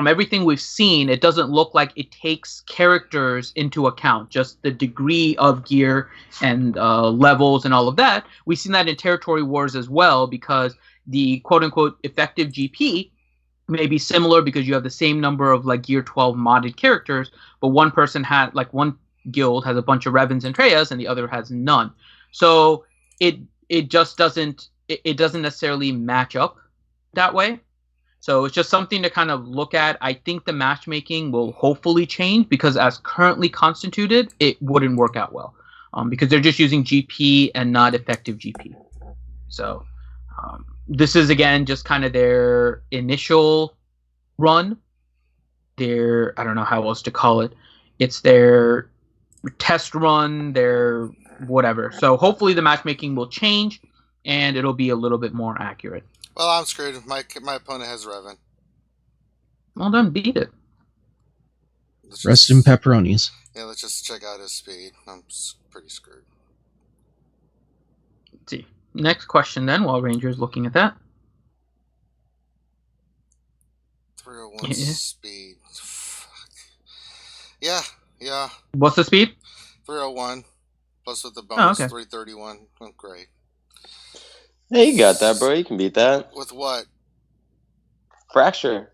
everything we've seen, it doesn't look like it takes characters into account, just the degree of gear and levels and all of that. We've seen that in Territory Wars as well, because the quote-unquote effective GP may be similar because you have the same number of like gear 12 modded characters, but one person had like one guild has a bunch of Revans and Treyas and the other has none. So it just doesn't necessarily match up that way. So it's just something to kind of look at. I think the matchmaking will hopefully change because as currently constituted, it wouldn't work out well because they're just using GP and not effective GP. So this is, again, just kind of their initial run. I don't know how else to call it. It's their test run, their whatever. So hopefully the matchmaking will change and it'll be a little bit more accurate. Well, I'm screwed. My opponent has Revan. Well, then beat it. Rest in pepperonis. Yeah, let's just check out his speed. I'm pretty screwed. Let's see. Next question then, while Ranger's looking at that. 301 speed. Fuck. Yeah. What's the speed? 301. Plus with the bonus, 331. Oh, great. Hey, you got that, bro. You can beat that. With what? Fracture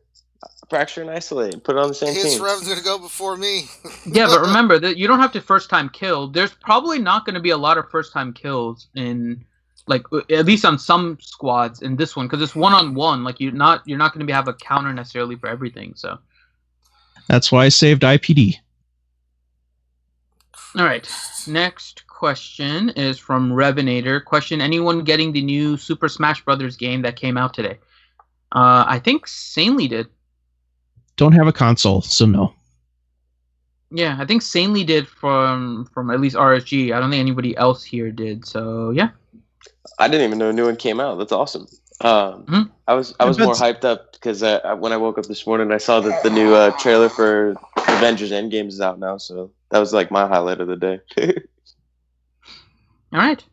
and isolate. Put it on the same team. His Rev's going to go before me. Yeah, but remember that you don't have to first time kill. There's probably not going to be a lot of first time kills in, like, at least on some squads in this one, because it's 1-on-1. Like you're not going to have a counter necessarily for everything. So that's why I saved IPD. All right. Next question is from Revenator. Question: anyone getting the new Super Smash Brothers game that came out today? I think Sanely did. Don't have a console, so no. Yeah, I think Sanely did from at least RSG. I don't think anybody else here did. So yeah. I didn't even know a new one came out. That's awesome. I was more hyped up because when I woke up this morning, I saw that the new trailer for Avengers Endgame is out now. So that was like my highlight of the day. All right.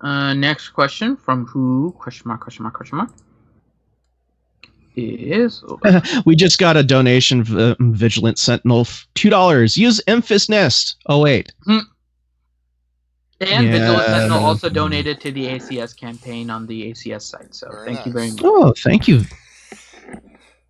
Next question from who? Question mark. Is we just got a donation from Vigilant Sentinel, $2. Use Memphis Nest. Oh wait. And Vigilant Sentinel also donated to the ACS campaign on the ACS site. So thank you very much. Oh, thank you.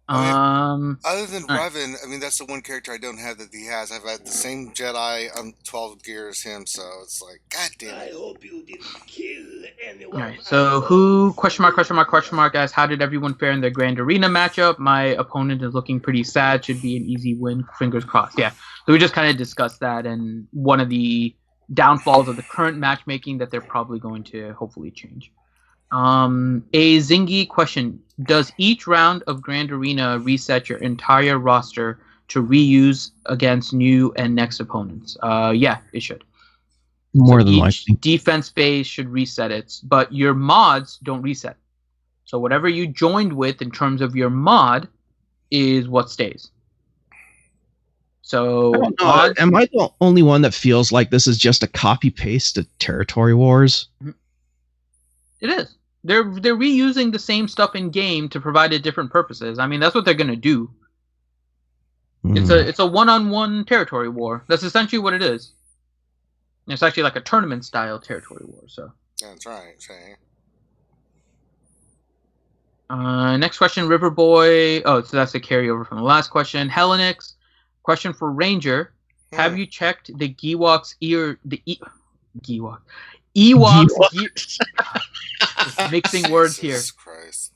Other than Revan, I mean, that's the one character I don't have that he has. I've had the same Jedi on 12 gear as him, so it's like, god damn it. I hope you didn't kill anyone. All right, so who, question mark, guys, how did everyone fare in their Grand Arena matchup? My opponent is looking pretty sad. Should be an easy win. Fingers crossed. Yeah. So we just kind of discussed that, and one of the downfalls of the current matchmaking that they're probably going to hopefully change. A Zingy question: does each round of Grand Arena reset your entire roster to reuse against new and next opponents? Yeah, it should. More than likely. Defense phase should reset it, but your mods don't reset. So whatever you joined with in terms of your mod is what stays. So mods, am I the only one that feels like this is just a copy paste of Territory Wars? It is. They're reusing the same stuff in game to provide it different purposes. I mean, that's what they're gonna do. It's a one-on-one territory war. That's essentially what it is. It's actually like a tournament style territory war. So that's right. Next question, Riverboy. Oh, so that's a carryover from the last question. Hellenix, question for Ranger. Have you checked the Gewok's ear? Gewok. Ewok's gear. Mixing words here. Christ.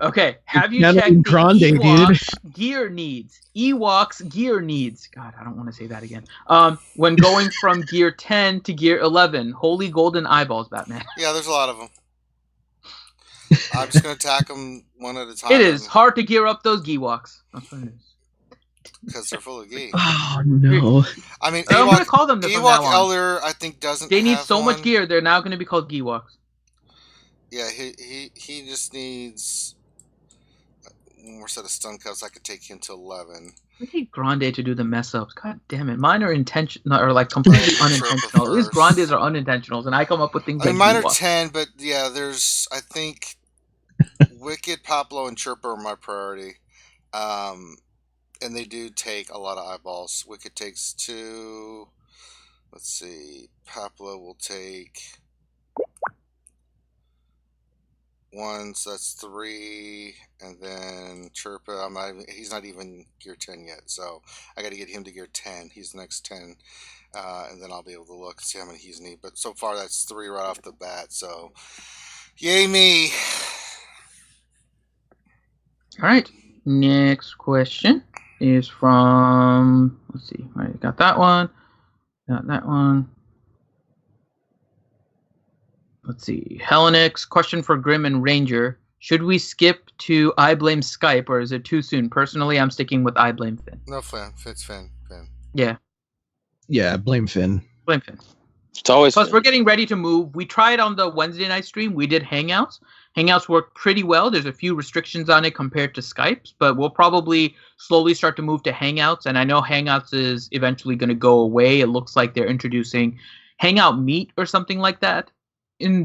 Okay, have you checked the Ewok's gear needs? Ewok's gear needs. God, I don't want to say that again. When going from gear 10 to gear 11, holy golden eyeballs, Batman. Yeah, there's a lot of them. I'm just gonna attack them one at a time. It is hard to gear up those Gewoks. That's what it is. Because they're full of gear. Oh no! I mean, I'm gonna call them the Ewok Elder. I think doesn't. They need so much gear. They're now going to be called Gewoks. Yeah, he just needs one more set of stun cups. I could take him to 11. We need Grande to do the mess ups. God damn it! Mine are intentional, or like completely unintentional. At least Grandes are unintentional, and I come up with things. I mean, mine are 10, but yeah, there's I think Wicked, Poplo, and Chirper are my priority. And they do take a lot of eyeballs. Wicked takes 2. Let's see. Poplo will take 1, so that's 3. And then Chirpa, he's not even gear 10 yet, so I got to get him to gear 10. He's the next 10. And then I'll be able to look and see how many he's need. But so far, that's 3 right off the bat. So, yay me! All right. Next question is from, let's see, I got that one. Got that one. Let's see. Hellenix, question for Grim and Ranger. Should we skip to I Blame Skype, or is it too soon? Personally, I'm sticking with I Blame Finn. No, Finn. It's Finn. Yeah. Yeah, blame Finn. Blame Finn. It's always Plus, we're getting ready to move. We tried on the Wednesday night stream. We did Hangouts. Hangouts work pretty well. There's a few restrictions on it compared to Skype, but we'll probably slowly start to move to Hangouts. And I know Hangouts is eventually going to go away. It looks like they're introducing Hangout Meet or something like that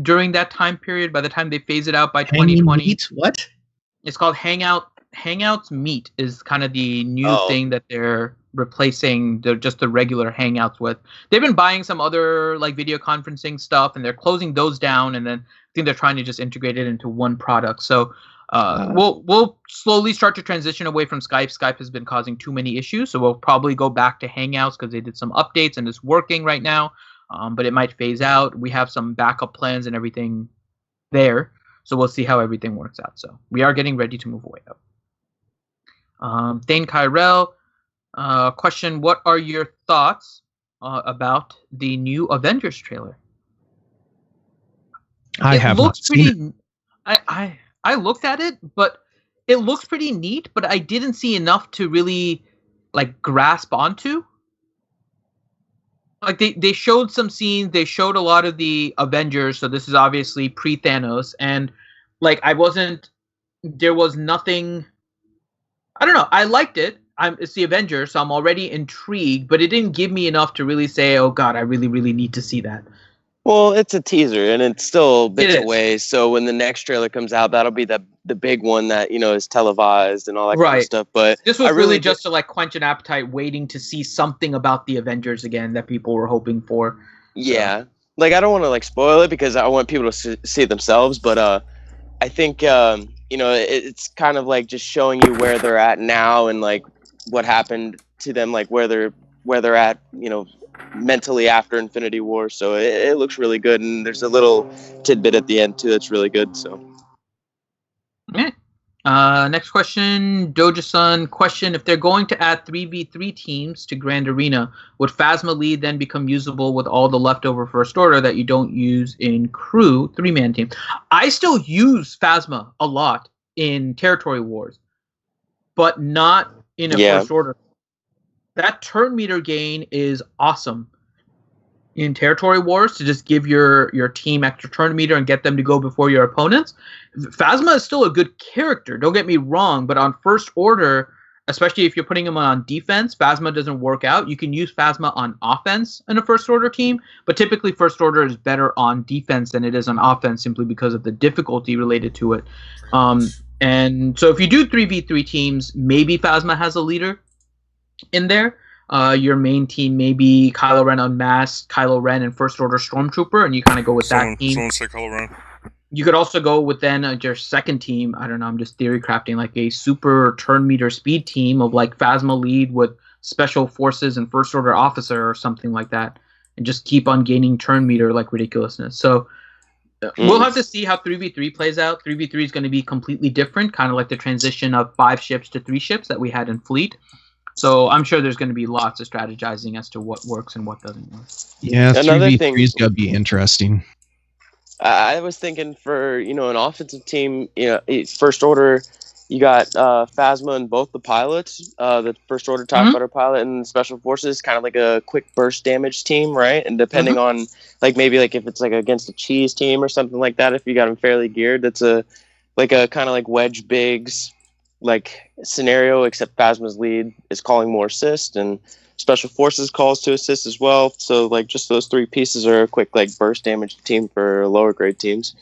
during that time period. By the time they phase it out by 2020, Meet? What? It's called Hangouts Meet is kind of the new thing that they're replacing just the regular Hangouts with. They've been buying some other like video conferencing stuff, and they're closing those down, and then I think they're trying to just integrate it into one product. So we'll slowly start to transition away from Skype. Skype has been causing too many issues, so we'll probably go back to Hangouts because they did some updates and it's working right now. But it might phase out. We have some backup plans and everything there, so we'll see how everything works out. So we are getting ready to move away though. Thane Kyrell. Question: what are your thoughts about the new Avengers trailer? I have not seen it. I looked at it, but it looks pretty neat. But I didn't see enough to really like grasp onto. Like they showed some scenes. They showed a lot of the Avengers. So this is obviously pre-Thanos, and like there was nothing. I don't know. I liked it. It's the Avengers, so I'm already intrigued, but it didn't give me enough to really say, oh god, I really, really need to see that. Well, it's a teaser, and it's still bits away, so when the next trailer comes out, that'll be the big one that, is televised and all that kind of stuff. But this was really just to like quench an appetite, waiting to see something about the Avengers again that people were hoping for. Yeah. So. Like, I don't want to like spoil it because I want people to see it themselves, but I think, it's kind of like just showing you where they're at now and like what happened to them, like where they're at, mentally after Infinity War. So it looks really good, and there's a little tidbit at the end too that's really good. So. Yeah. Next question, Doja-san. Question: if they're going to add 3v3 teams to Grand Arena, would Phasma Lead then become usable with all the leftover First Order that you don't use in Crew 3-man team? I still use Phasma a lot in Territory Wars, but not in a First Order. That turn meter gain is awesome in Territory Wars, to just give your team extra turn meter and get them to go before your opponents. Phasma is still a good character, don't get me wrong, but on First Order, especially if you're putting him on defense, Phasma doesn't work out. You can use Phasma on offense in a First Order team, but typically First Order is better on defense than it is on offense, simply because of the difficulty related to it. And so if you do 3v3 teams, maybe Phasma has a leader in there. Your main team may be Kylo Ren Unmasked, Kylo Ren and First Order Stormtrooper, and you kind of go with that team. Someone say Kylo Ren. You could also go with then your second team. I don't know, I'm just theory crafting, like a super turn meter speed team of like Phasma Lead with Special Forces and First Order Officer or something like that, and just keep on gaining turn meter like ridiculousness. So we'll have to see how 3v3 plays out. 3v3 is going to be completely different, kind of like the transition of 5 ships to 3 ships that we had in Fleet. So I'm sure there's going to be lots of strategizing as to what works and what doesn't work. Yeah, 3v3 is going to be interesting. I was thinking for, an offensive team, First Order, you got Phasma and both the pilots, the First Order TIE Fighter pilot and Special Forces, kind of like a quick burst damage team, right? And depending on, like, maybe like if it's like against a cheese team or something like that, if you got them fairly geared, that's a kind of like Wedge Biggs like scenario, except Phasma's lead is calling more assist and Special Forces calls to assist as well. So like just those 3 pieces are a quick like burst damage team for lower grade teams.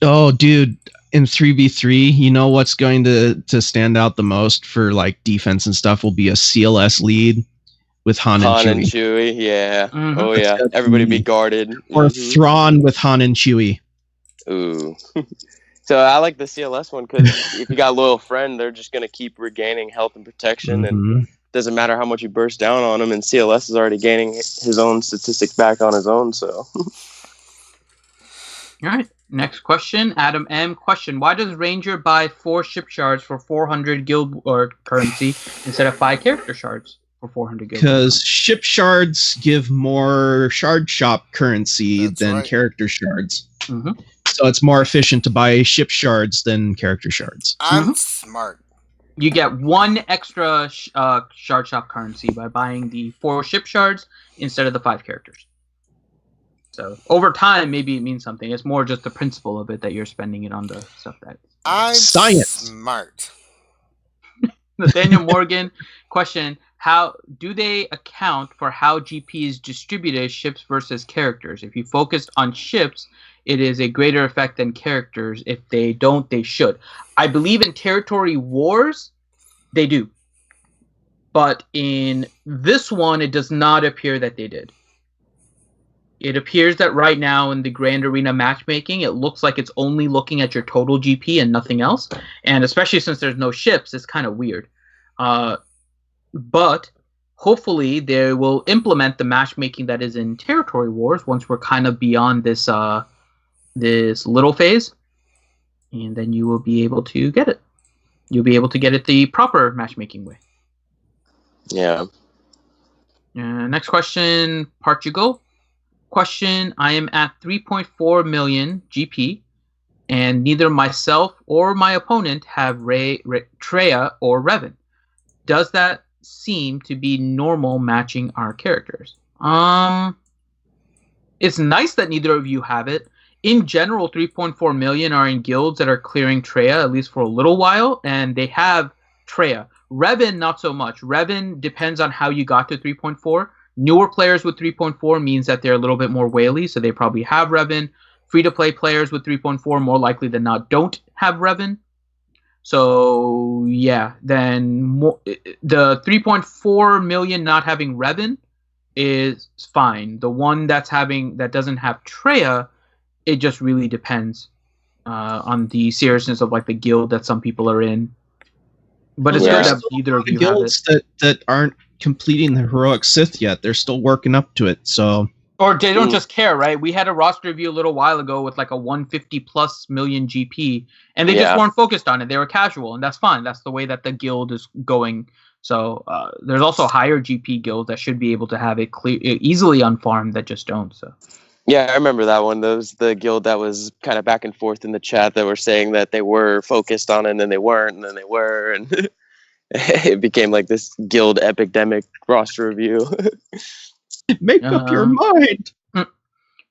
Oh, dude, in 3v3, you know what's going to stand out the most for like defense and stuff will be a CLS lead with Han and Chewie. Yeah. Oh yeah. Everybody be guarded. Or Thrawn with Han and Chewie. Ooh. So I like the CLS one because if you got a loyal friend, they're just going to keep regaining health and protection, and it doesn't matter how much you burst down on him, and CLS is already gaining his own statistics back on his own. So, all right, next question, Adam M. Question: why does Ranger buy 4 ship shards for 400 guild or currency instead of 5 character shards for 400 guild? Because ship shards give more shard shop currency than character shards. So it's more efficient to buy ship shards than character shards. I'm smart. You get 1 extra shard shop currency by buying the 4 ship shards instead of the 5 characters. So over time, maybe it means something. It's more just the principle of it that you're spending it on the stuff that. I'm smart. Nathaniel Morgan, question: how do they account for how GP is distributed ships versus characters? If you focused on ships, it is a greater effect than characters. If they don't, they should. I believe in Territory Wars, they do. But in this one, it does not appear that they did. It appears that right now in the Grand Arena matchmaking, it looks like it's only looking at your total GP and nothing else. And especially since there's no ships, it's kind of weird. But hopefully they will implement the matchmaking that is in Territory Wars once we're kind of beyond this this little phase, and then you will be able to get it. You'll be able to get it the proper matchmaking way. Yeah. Next question, Portugal. Question: I am at 3.4 million GP, and neither myself or my opponent have Treya or Revan. Does that seem to be normal matching our characters? It's nice that neither of you have it. In general, 3.4 million are in guilds that are clearing Treya, at least for a little while, and they have Treya. Revan, not so much. Revan depends on how you got to 3.4. Newer players with 3.4 means that they're a little bit more whaley, so they probably have Revan. Free-to-play players with 3.4, more likely than not, don't have Revan. So, yeah, then the 3.4 million not having Revan is fine. The one that doesn't have Treya, it just really depends. on the seriousness of like the guild that some people are in. But it's good that either of you guilds that aren't completing the heroic Sith yet. They're still working up to it. So, or they don't just care, right? We had a roster review a little while ago with like a 150+ million GP, and they just weren't focused on it. They were casual, and that's fine. That's the way that the guild is going. So there's also higher GP guilds that should be able to have it easily unfarmed that just don't. So. Yeah, I remember that one. That was the guild that was kind of back and forth in the chat that were saying that they were focused on it and then they weren't and then they were. And it became like this guild epidemic roster review. Make up your mind.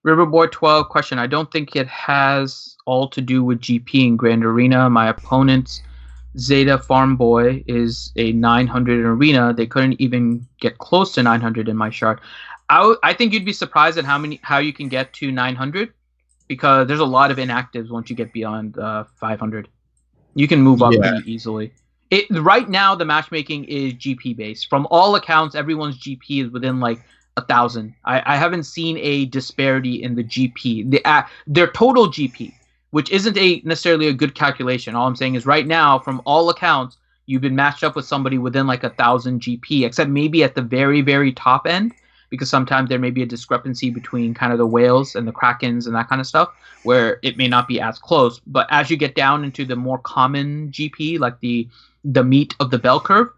Riverboy 12 question. I don't think it has all to do with GP in Grand Arena. My opponent's Zeta Farm Boy is a 900 in Arena. They couldn't even get close to 900 in my shard. I think you'd be surprised at how you can get to 900 because there's a lot of inactives once you get beyond 500. You can move up pretty easily. Right now, the matchmaking is GP based. From all accounts, everyone's GP is within like 1,000. I haven't seen a disparity in the GP. Their total GP, which isn't necessarily a good calculation. All I'm saying is right now, from all accounts, you've been matched up with somebody within like 1,000 GP, except maybe at the very, very top end. Because sometimes there may be a discrepancy between kind of the whales and the krakens and that kind of stuff, where it may not be as close. But as you get down into the more common GP, like the meat of the bell curve,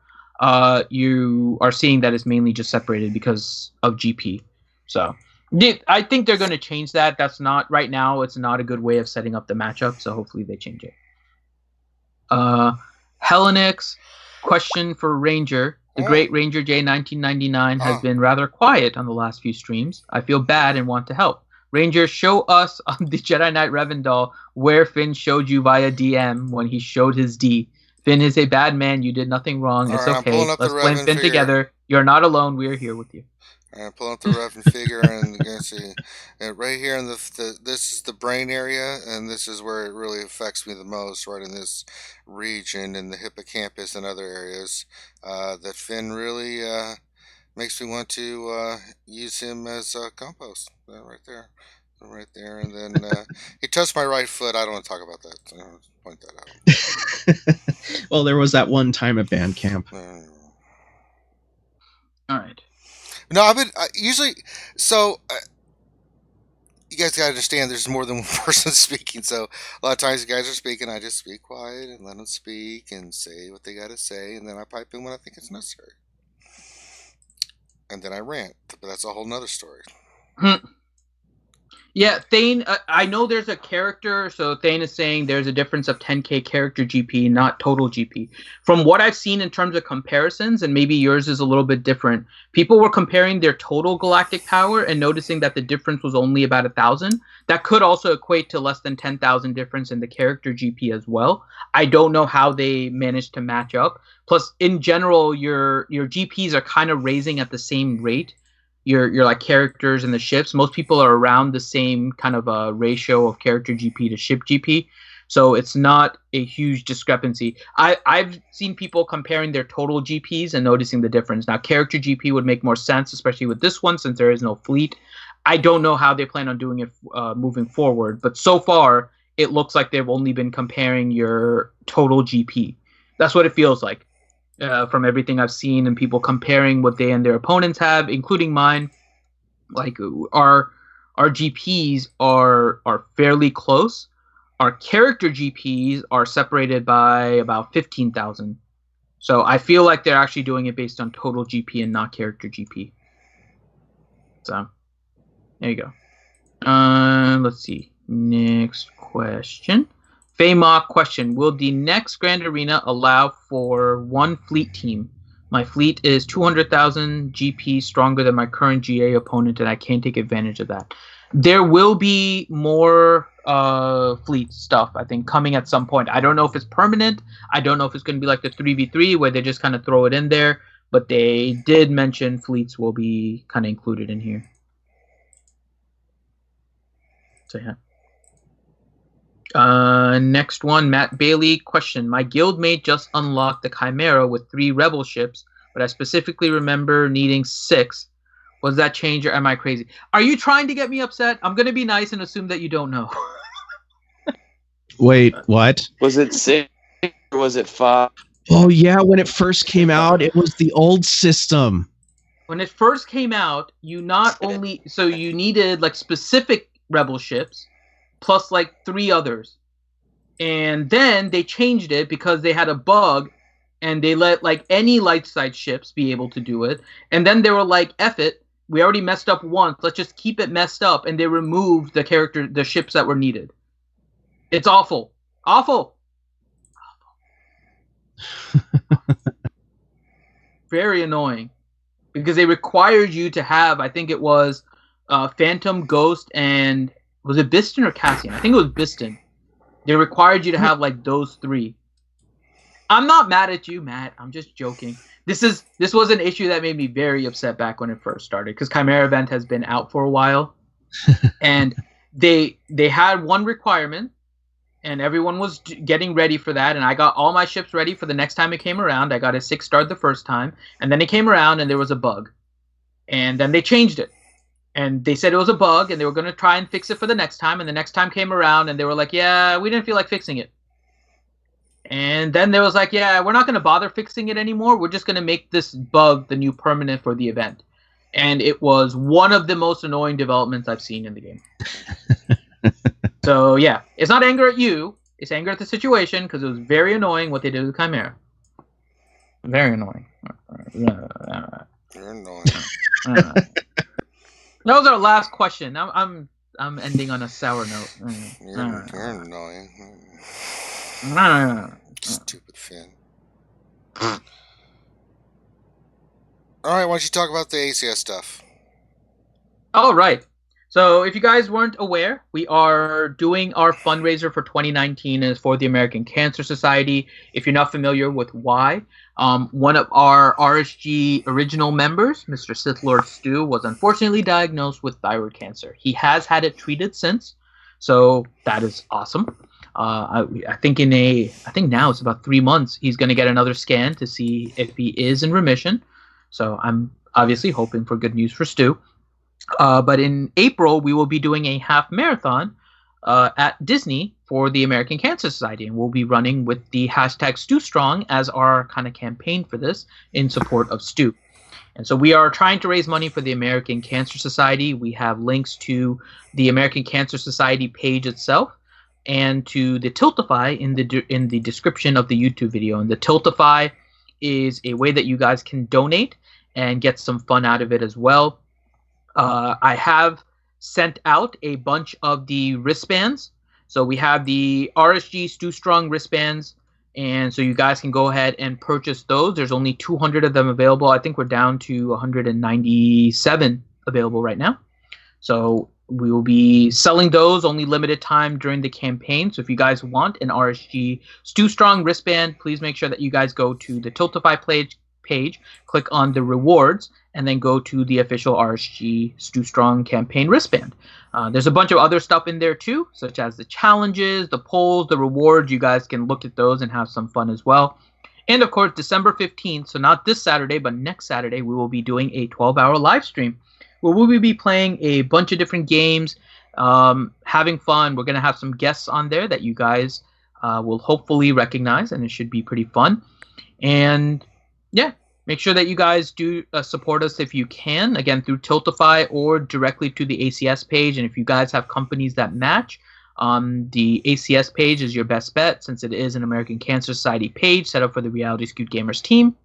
you are seeing that it's mainly just separated because of GP. So I think they're going to change that. That's not right now. It's not a good way of setting up the matchup. So hopefully they change it. Hellenix, question for Ranger. The great Ranger J 1999 has been rather quiet on the last few streams. I feel bad and want to help. Ranger, show us on the Jedi Knight Revendal where Finn showed you via DM when he showed his D. Finn is a bad man. You did nothing wrong. It's okay. Let's blame Finn together. You're not alone. We are here with you. I'm pulling up the Revan figure and you're going to see right here in this is the brain area, and this is where it really affects me the most, right in this region in the hippocampus and other areas. That Finn really makes me want to use him as compost. Right there, and then he touched my right foot. I don't want to talk about that. Point that out. Well, there was that one time at band camp. All right. No, I've been usually so. You guys gotta understand, there's more than one person speaking. So a lot of times, you guys are speaking. I just speak quiet and let them speak and say what they gotta say, and then I pipe in when I think it's necessary, and then I rant. But that's a whole nother story. Yeah, Thane, I know there's a character, so Thane is saying there's a difference of 10k character GP, not total GP. From what I've seen in terms of comparisons, and maybe yours is a little bit different, people were comparing their total galactic power and noticing that the difference was only about 1,000. That could also equate to less than 10,000 difference in the character GP as well. I don't know how they managed to match up. Plus, in general, your GPs are kind of raising at the same rate. Your like characters and the ships, most people are around the same kind of a ratio of character GP to ship GP, so it's not a huge discrepancy. I've seen people comparing their total GPs and noticing the difference. Now, character GP would make more sense, especially with this one since there is no fleet. I don't know how they plan on doing it moving forward, but so far it looks like they've only been comparing your total GP. That's what it feels like. From everything I've seen and people comparing what they and their opponents have, including mine, like our GPs are fairly close. Our character GPs are separated by about 15,000. So I feel like they're actually doing it based on total GP and not character GP. So there you go. Let's see. Next question. Faymok question. Will the next Grand Arena allow for one fleet team? My fleet is 200,000 GP stronger than my current GA opponent, and I can't take advantage of that. There will be more fleet stuff, I think, coming at some point. I don't know if it's permanent. I don't know if it's going to be like the 3v3 where they just kind of throw it in there. But they did mention fleets will be kind of included in here. So, yeah. Next one, Matt Bailey question. My guildmate just unlocked the Chimera with 3 rebel ships, but I specifically remember needing 6. Was that change or am I crazy? Are you trying to get me upset? I'm going to be nice and assume that you don't know. Wait, what? Was it 6 or was it 5? Oh yeah, when it first came out, it was the old system. When it first came out, you needed like specific rebel ships plus like 3 others. And then they changed it because they had a bug and they let like any light side ships be able to do it. And then they were like, F it, we already messed up once, let's just keep it messed up, and they removed the ships that were needed. It's awful. Awful. Very annoying. Because they required you to have, I think it was Phantom, Ghost, and was it Biston or Cassian? I think it was Biston. They required you to have like those 3. I'm not mad at you, Matt. I'm just joking. This was an issue that made me very upset back when it first started, because Chimera Event has been out for a while, and they had one requirement, and everyone was getting ready for that, and I got all my ships ready for the next time it came around. I got a 6-star the first time, and then it came around and there was a bug, and then they changed it. And they said it was a bug, and they were going to try and fix it for the next time. And the next time came around, and they were like, yeah, we didn't feel like fixing it. And then they was like, yeah, we're not going to bother fixing it anymore. We're just going to make this bug the new permanent for the event. And it was one of the most annoying developments I've seen in the game. So, yeah, it's not anger at you. It's anger at the situation, because it was very annoying what they did with Chimera. Very annoying. You're annoying. That was our last question. I'm ending on a sour note. You're annoying. Stupid Finn. All right, why don't you talk about the ACS stuff? All right. So if you guys weren't aware, we are doing our fundraiser for 2019 is for the American Cancer Society. If you're not familiar with why, one of our RSG original members, Mr. Sith Lord Stu, was unfortunately diagnosed with thyroid cancer. He has had it treated since, so that is awesome. I think now it's about 3 months. He's going to get another scan to see if he is in remission. So I'm obviously hoping for good news for Stu. But in April, we will be doing a half marathon at Disney for the American Cancer Society, and we'll be running with the hashtag StuStrong as our kind of campaign for this in support of Stu. And so we are trying to raise money for the American Cancer Society. We have links to the American Cancer Society page itself and to the Tiltify in the description of the YouTube video. And the Tiltify is a way that you guys can donate and get some fun out of it as well. I have sent out a bunch of the wristbands. So we have the RSG Stu Strong wristbands, and so you guys can go ahead and purchase those. There's only 200 of them available. I think we're down to 197 available right now. So we will be selling those only limited time during the campaign. So if you guys want an RSG Stu Strong wristband, please make sure that you guys go to the Tiltify page, click on the rewards, and then go to the official RSG Stu Strong campaign wristband. There's a bunch of other stuff in there too, such as the challenges, the polls, the rewards. You guys can look at those and have some fun as well. And of course, December 15th, so not this Saturday, but next Saturday, we will be doing a 12-hour live stream where we will be playing a bunch of different games, having fun. We're going to have some guests on there that you guys will hopefully recognize, and it should be pretty fun. And yeah, make sure that you guys do support us if you can, again, through Tiltify or directly to the ACS page. And if you guys have companies that match, the ACS page is your best bet, since it is an American Cancer Society page set up for the Reality Skewed Gamers team,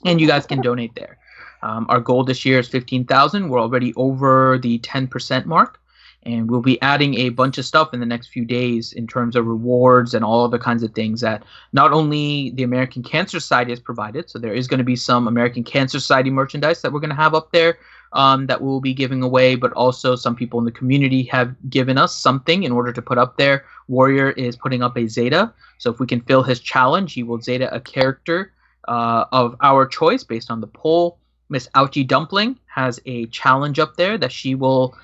and you guys can donate there. Our goal this year is 15,000. We're already over the 10% mark, and we'll be adding a bunch of stuff in the next few days in terms of rewards and all other kinds of things that not only the American Cancer Society has provided. So there is going to be some American Cancer Society merchandise that we're going to have up there that we'll be giving away, but also some people in the community have given us something in order to put up there. Warrior is putting up a Zeta. So if we can fill his challenge, he will Zeta a character of our choice based on the poll. Miss Ouchie Dumpling has a challenge up there that she will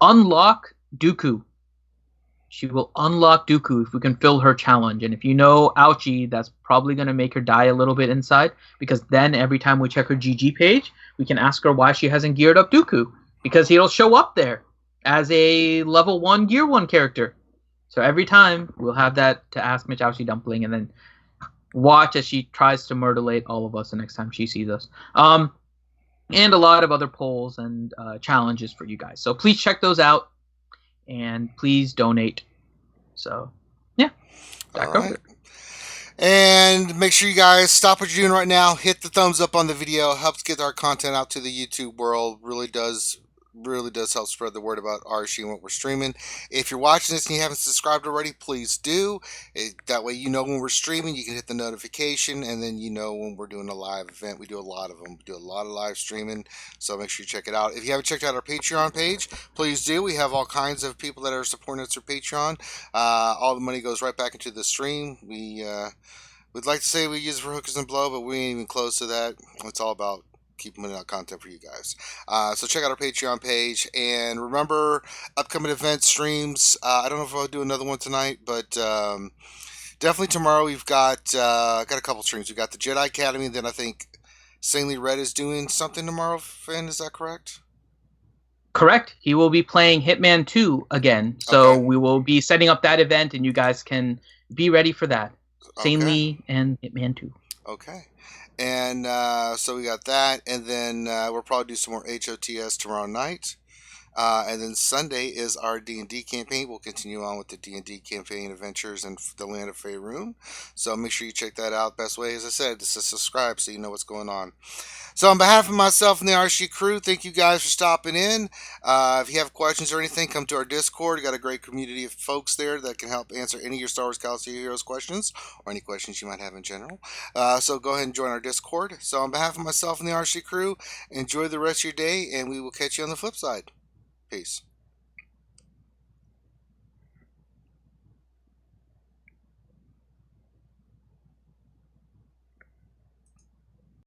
unlock Dooku. She will unlock Dooku if we can fill her challenge. And if you know Ouchie, that's probably going to make her die a little bit inside, because then every time we check her GG page, we can ask her why she hasn't geared up Dooku, because he'll show up there as a level 1 gear 1 character. So every time we'll have that to ask Mitch Aushi Dumpling, and then watch as she tries to murderate all of us the next time she sees us. And a lot of other polls and challenges for you guys. So please check those out, and please donate. So, yeah, back over. And make sure you guys stop what you're doing right now. Hit the thumbs up on the video. Helps get our content out to the YouTube world. Really does help spread the word about RSG and what we're streaming. If you're watching this and you haven't subscribed already, please do. That way you know when we're streaming. You can hit the notification, and then you know when we're doing a live event. We do a lot of them. We do a lot of live streaming, so make sure you check it out. If you haven't checked out our Patreon page, please do. We have all kinds of people that are supporting us through Patreon. All the money goes right back into the stream. We'd like to say we use it for hookers and blow, but we ain't even close to that. It's all about keep putting out content for you guys. So check out our Patreon page, and remember upcoming event streams. I don't know if I'll do another one tonight, but definitely tomorrow we've got a couple streams. We've got the Jedi Academy, and then I think Saintly Red is doing something tomorrow. Finn, is that correct? Correct. He will be playing Hitman 2 again, so we will be setting up that event, and you guys can be ready for that. Saintly and Hitman 2. Okay. And so we got that, and then we'll probably do some more HOTS tomorrow night. And then Sunday is our D&D campaign. We'll continue on with the D&D campaign adventures in the land of Faerun. So make sure you check that out. Best way, as I said, is to subscribe so you know what's going on. So on behalf of myself and the RSG crew, thank you guys for stopping in. If you have questions or anything, come to our Discord. We've got a great community of folks there that can help answer any of your Star Wars Galaxy Heroes questions or any questions you might have in general. So go ahead and join our Discord. So on behalf of myself and the RSG crew, enjoy the rest of your day, and we will catch you on the flip side. Peace.